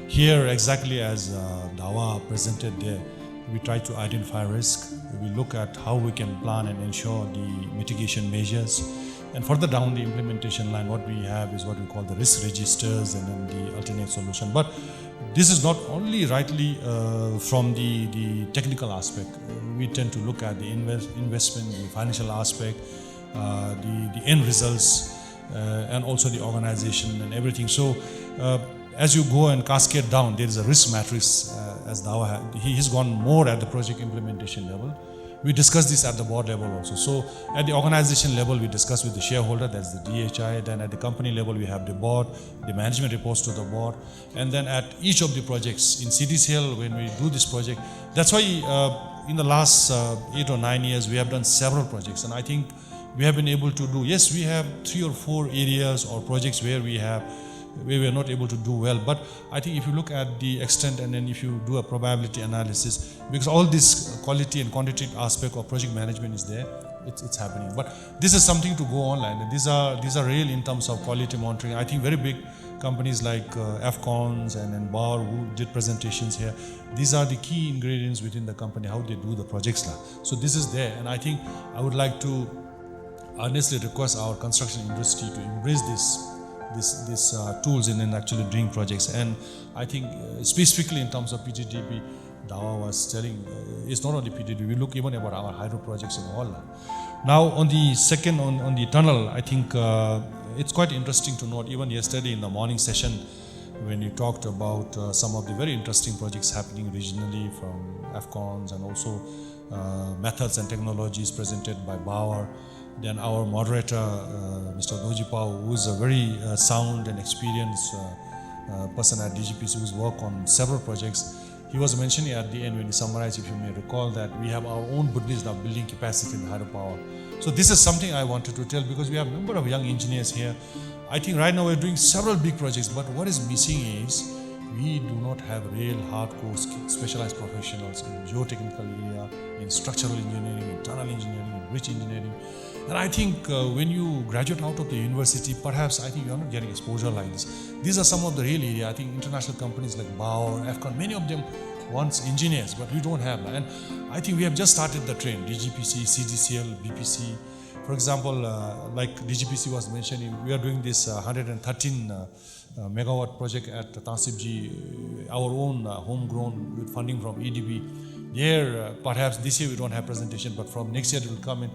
here, exactly as Dawa presented there, we try to identify risk. We look at how we can plan and ensure the mitigation measures. And further down the implementation line, what we have is what we call the risk registers and then the alternate solution. But this is not only rightly from the technical aspect. We tend to look at the investment, the financial aspect, the end results, and also the organization and everything. So as you go and cascade down, there is a risk matrix, as Dawa had. He's gone more at the project implementation level. We discuss this at the board level also. So at the organization level, we discuss with the shareholder, that's the DHI. Then at the company level, we have the board, the management reports to the board. And then at each of the projects, in CDCL, when we do this project, that's why in the last 8 or 9 years, we have done several projects. And I think we have been able to do, yes, we have 3 or 4 areas or projects where we are not able to do well. But I think if you look at the extent and then if you do a probability analysis, because all this quality and quantitative aspect of project management is there, it's happening. But this is something to go online. And these are real in terms of quality monitoring. I think very big companies like Afcons and Bauer, who did presentations here, these are the key ingredients within the company, how they do the projects. So this is there. And I think I would like to honestly request our construction industry to embrace these tools in actually doing projects. And I think specifically in terms of PTTP, Dawa was telling, it's not only PTTP, we look even about our hydro projects and all. Now on the second, on the tunnel, I think it's quite interesting to note, even yesterday in the morning session, when you talked about some of the very interesting projects happening regionally from Afcons and also methods and technologies presented by Bauer. Then our moderator, Mr. Doji Pao, who is a very sound and experienced person at DGPC, who's worked on several projects. he was mentioning at the end when he summarized, if you may recall, that we have our own Budnis now building capacity in hydropower. So this is something I wanted to tell, because we have a number of young engineers here. I think right now we're doing several big projects, but what is missing is we do not have real hardcore specialized professionals in geotechnical area, in structural engineering, in tunnel engineering, in bridge engineering. And I think when you graduate out of the university, perhaps I think you're not getting exposure like this. These are some of the real area. I think international companies like Bauer, Afcon, many of them want engineers, but we don't have that. And I think we have just started the trend, DGPC, CGCL, BPC. For example, like DGPC was mentioning, we are doing this 113 megawatt project at Tansipji, our own homegrown with funding from EDB. There, perhaps this year we don't have presentation, but from next year it will come in.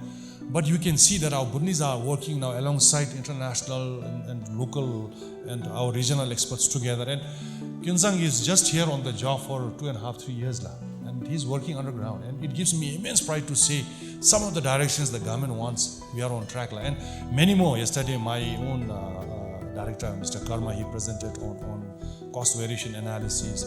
But you can see that our Budnis are working now alongside international and local and our regional experts together. And Kinzang is just here on the job for 2.5, 3 years now. And he's working underground. And it gives me immense pride to say some of the directions the government wants, we are on track. And many more. Yesterday, my own director, Mr. Karma, he presented on cost variation analysis.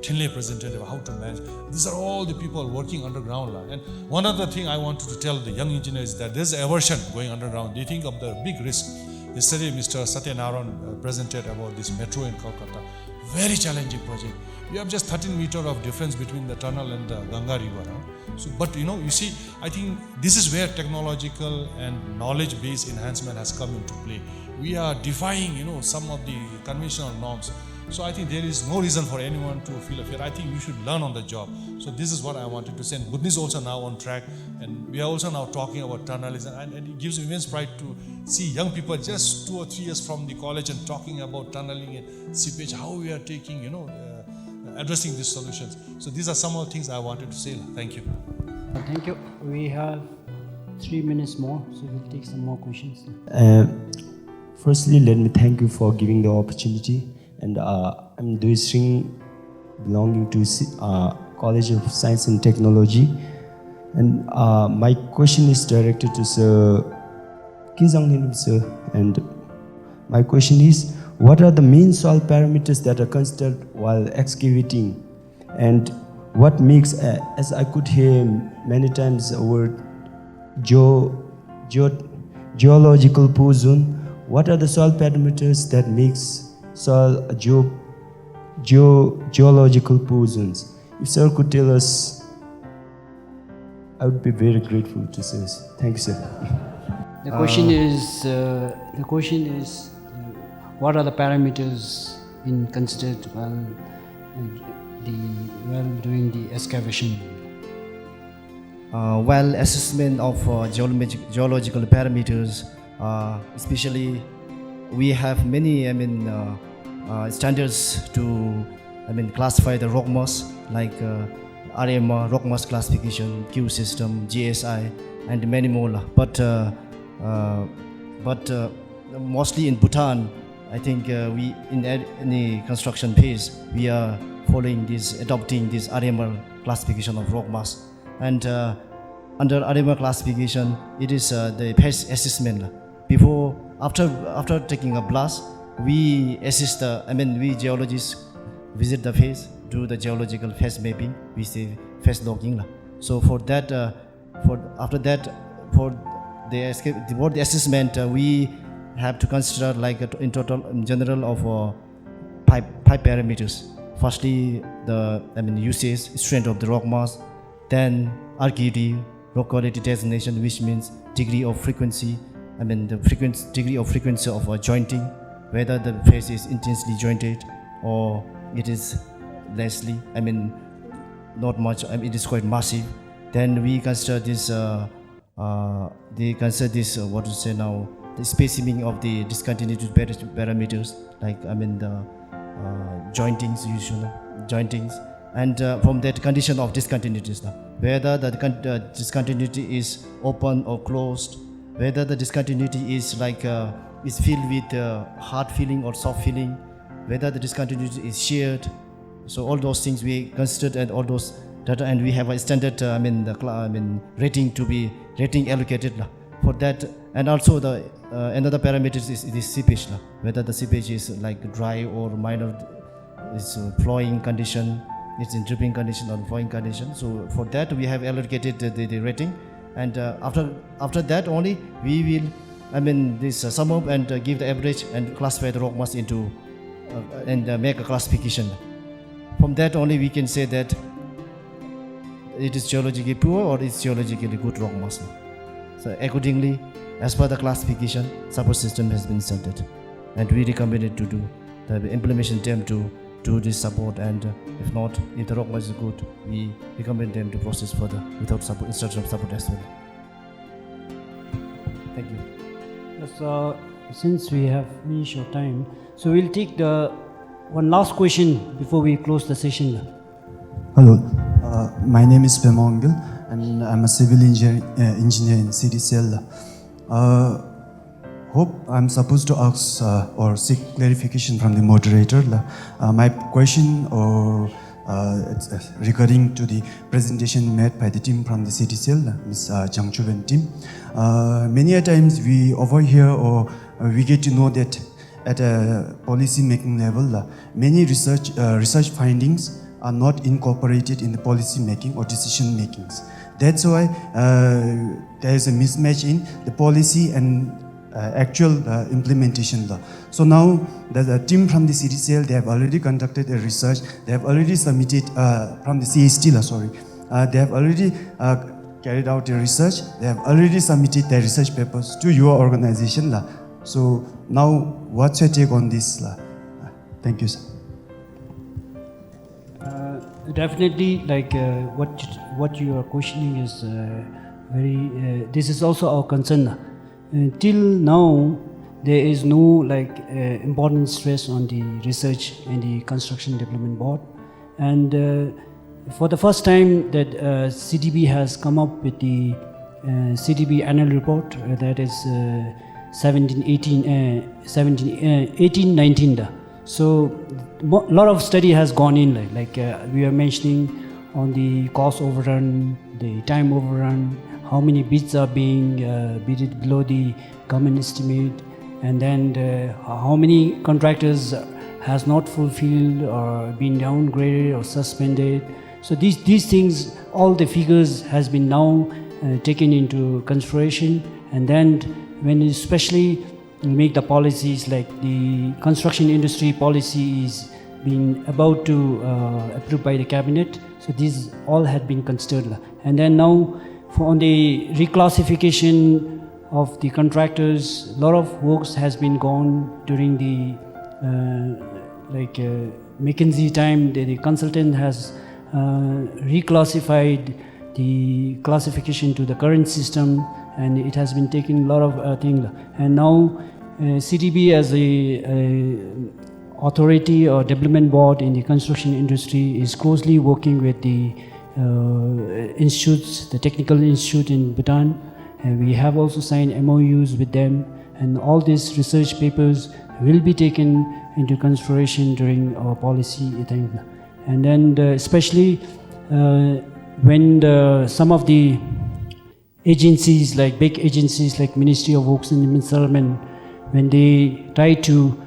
Tinley presented how to manage. These are all the people working underground. And one other thing I wanted to tell the young engineers is that there's aversion going underground. They think of the big risk. Yesterday, Mr. Satyanarayan presented about this metro in Kolkata. Very challenging project. You have just 13 meters of difference between the tunnel and the Ganga river. So, but you see, I think this is where technological and knowledge-based enhancement has come into play. We are defying, some of the conventional norms. So I think there is no reason for anyone to feel afraid. I think we should learn on the job. So this is what I wanted to say. And Budni is also now on track. And we are also now talking about tunnels. And it gives immense pride to see young people just 2 or 3 years from the college and talking about tunneling and seepage, how we are taking, addressing these solutions. So these are some of the things I wanted to say. Thank you. Thank you. We have 3 minutes more, so we'll take some more questions. Firstly, let me thank you for giving the opportunity. And I'm Dui Singh, belonging to College of Science and Technology. And my question is directed to Sir Kinzang Ninum, sir. And my question is, what are the main soil parameters that are considered while excavating? And what makes, as I could hear many times the word geological pore zone, what are the soil parameters that makes soil geological pore zones? If sir could tell us, I would be very grateful to sir. Thank you, sir. The question is, what are the parameters being considered while doing the excavation? While assessment of geological parameters, especially we have many standards to classify the rock mass, like RMR, rock mass classification, Q system, GSI, and many more. But mostly in Bhutan, I think we in any construction phase we are adopting this RMR classification of rock mass. And under RMR classification, it is the phase assessment. After taking a blast, we assist we geologists visit the phase, do the geological phase mapping, we say phase logging. So for that, for the assessment, we have to consider in general of 5 parameters. Firstly, the usage, strength of the rock mass, then RQD, rock quality designation, which means degree of frequency, the degree of frequency of jointing, whether the phase is intensely jointed or it is lessly, not much, it is quite massive. Then we consider this, the specimen of the discontinuity parameters, like the jointings, usual jointings, and from that condition of discontinuities, whether the discontinuity is open or closed, whether the discontinuity is is filled with hard filling or soft filling, whether the discontinuity is sheared. So all those things we considered, and all those data, and we have a standard rating allocated for that. And also the another parameter is the seepage, whether the seepage is dry or minor, is flowing condition, it's in dripping condition or flowing condition. So for that we have allocated the rating, and after that only we will sum up and give the average and classify the rock mass into and make a classification. From that only we can say that it is geologically poor or it's geologically good rock mass. So accordingly, as per the classification, support system has been inserted, and we recommend it to do the implementation team to do this support, and if not, if the rock mass is good, we recommend them to process further without support, instruction of support as well. Thank you. Yes, since we have finished our time, so we'll take the one last question before we close the session. Hello, my name is Pemongil and I'm a civil engineer in CDCL. Hope I'm supposed to ask or seek clarification from the moderator. My question it's regarding to the presentation made by the team from the CDCL, Ms. Jang Chu-ben team. Many a times we overhear or we get to know that at a policy making level, many research findings are not incorporated in the policy making or decision makings. That's why there is a mismatch in the policy and actual implementation. So now the team from the CDCL, they have already conducted a research. They have already submitted from the CST. They have already carried out a research. They have already submitted their research papers to your organization. So now, what's your take on this? Thank you, sir. Definitely, like what you are questioning is very. This is also our concern. Till now, there is no important stress on the research and the Construction Development Board, and for the first time that CDB has come up with the CDB annual report, that is 18-19. So a lot of study has gone in, we are mentioning on the cost overrun, the time overrun, how many bids are being bidded below the government estimate, and then how many contractors has not fulfilled or been downgraded or suspended. So these things, all the figures has been now taken into consideration, and then when especially make the policies, like the construction industry policy is being about to approved by the cabinet. So these all had been considered, and then now on the reclassification of the contractors, a lot of works has been gone during the McKinsey time. The consultant has reclassified the classification to the current system, and it has been taking a lot of things. And now CDB as a authority or development board in the construction industry is closely working with the institutes, the technical institute in Bhutan, and we have also signed MOUs with them, and all these research papers will be taken into consideration during our policy thing. And then especially when some of the agencies, like big agencies like Ministry of Works and Human Settlement, when they try to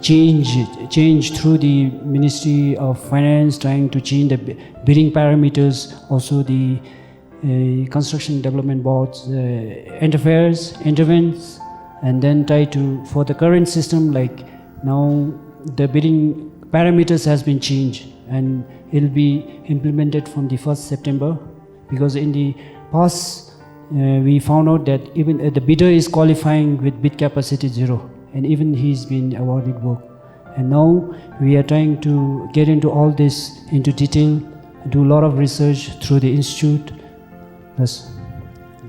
change through the Ministry of Finance, trying to change the bidding parameters, also the Construction Development Board's intervenes, and then try to, for the current system, like now the bidding parameters has been changed, and it will be implemented from the 1st September, because in the past we found out that even the bidder is qualifying with bid capacity 0, and even he's been awarded work. And now we are trying to get into all this into detail, do a lot of research through the institute. Yes.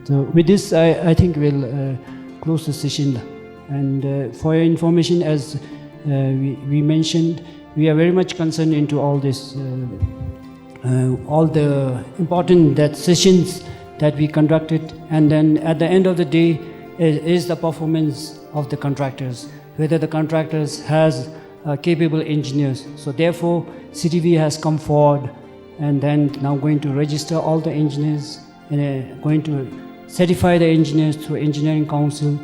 So with this, I think we'll close the session. And for your information, as we mentioned, we are very much concerned into all this, all the important sessions that we conducted, and then at the end of the day is the performance of the contractors, whether the contractors has capable engineers. So therefore, CDB has come forward and then now going to register all the engineers and going to certify the engineers through Engineering Council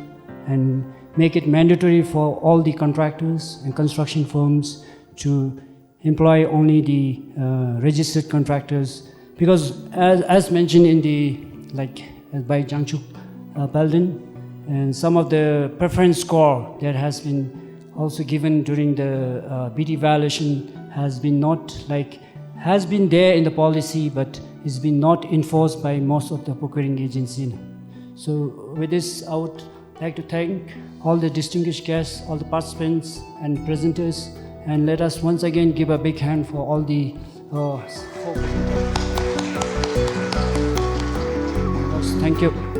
and make it mandatory for all the contractors and construction firms to employ only the registered contractors, because as mentioned in the by Jangchuk Belden, and some of the preference score that has been also given during the BT evaluation has been has been there in the policy, but it's been not enforced by most of the procuring agencies. So with this, I would like to thank all the distinguished guests, all the participants and presenters, and let us once again give a big hand for all the Thank you.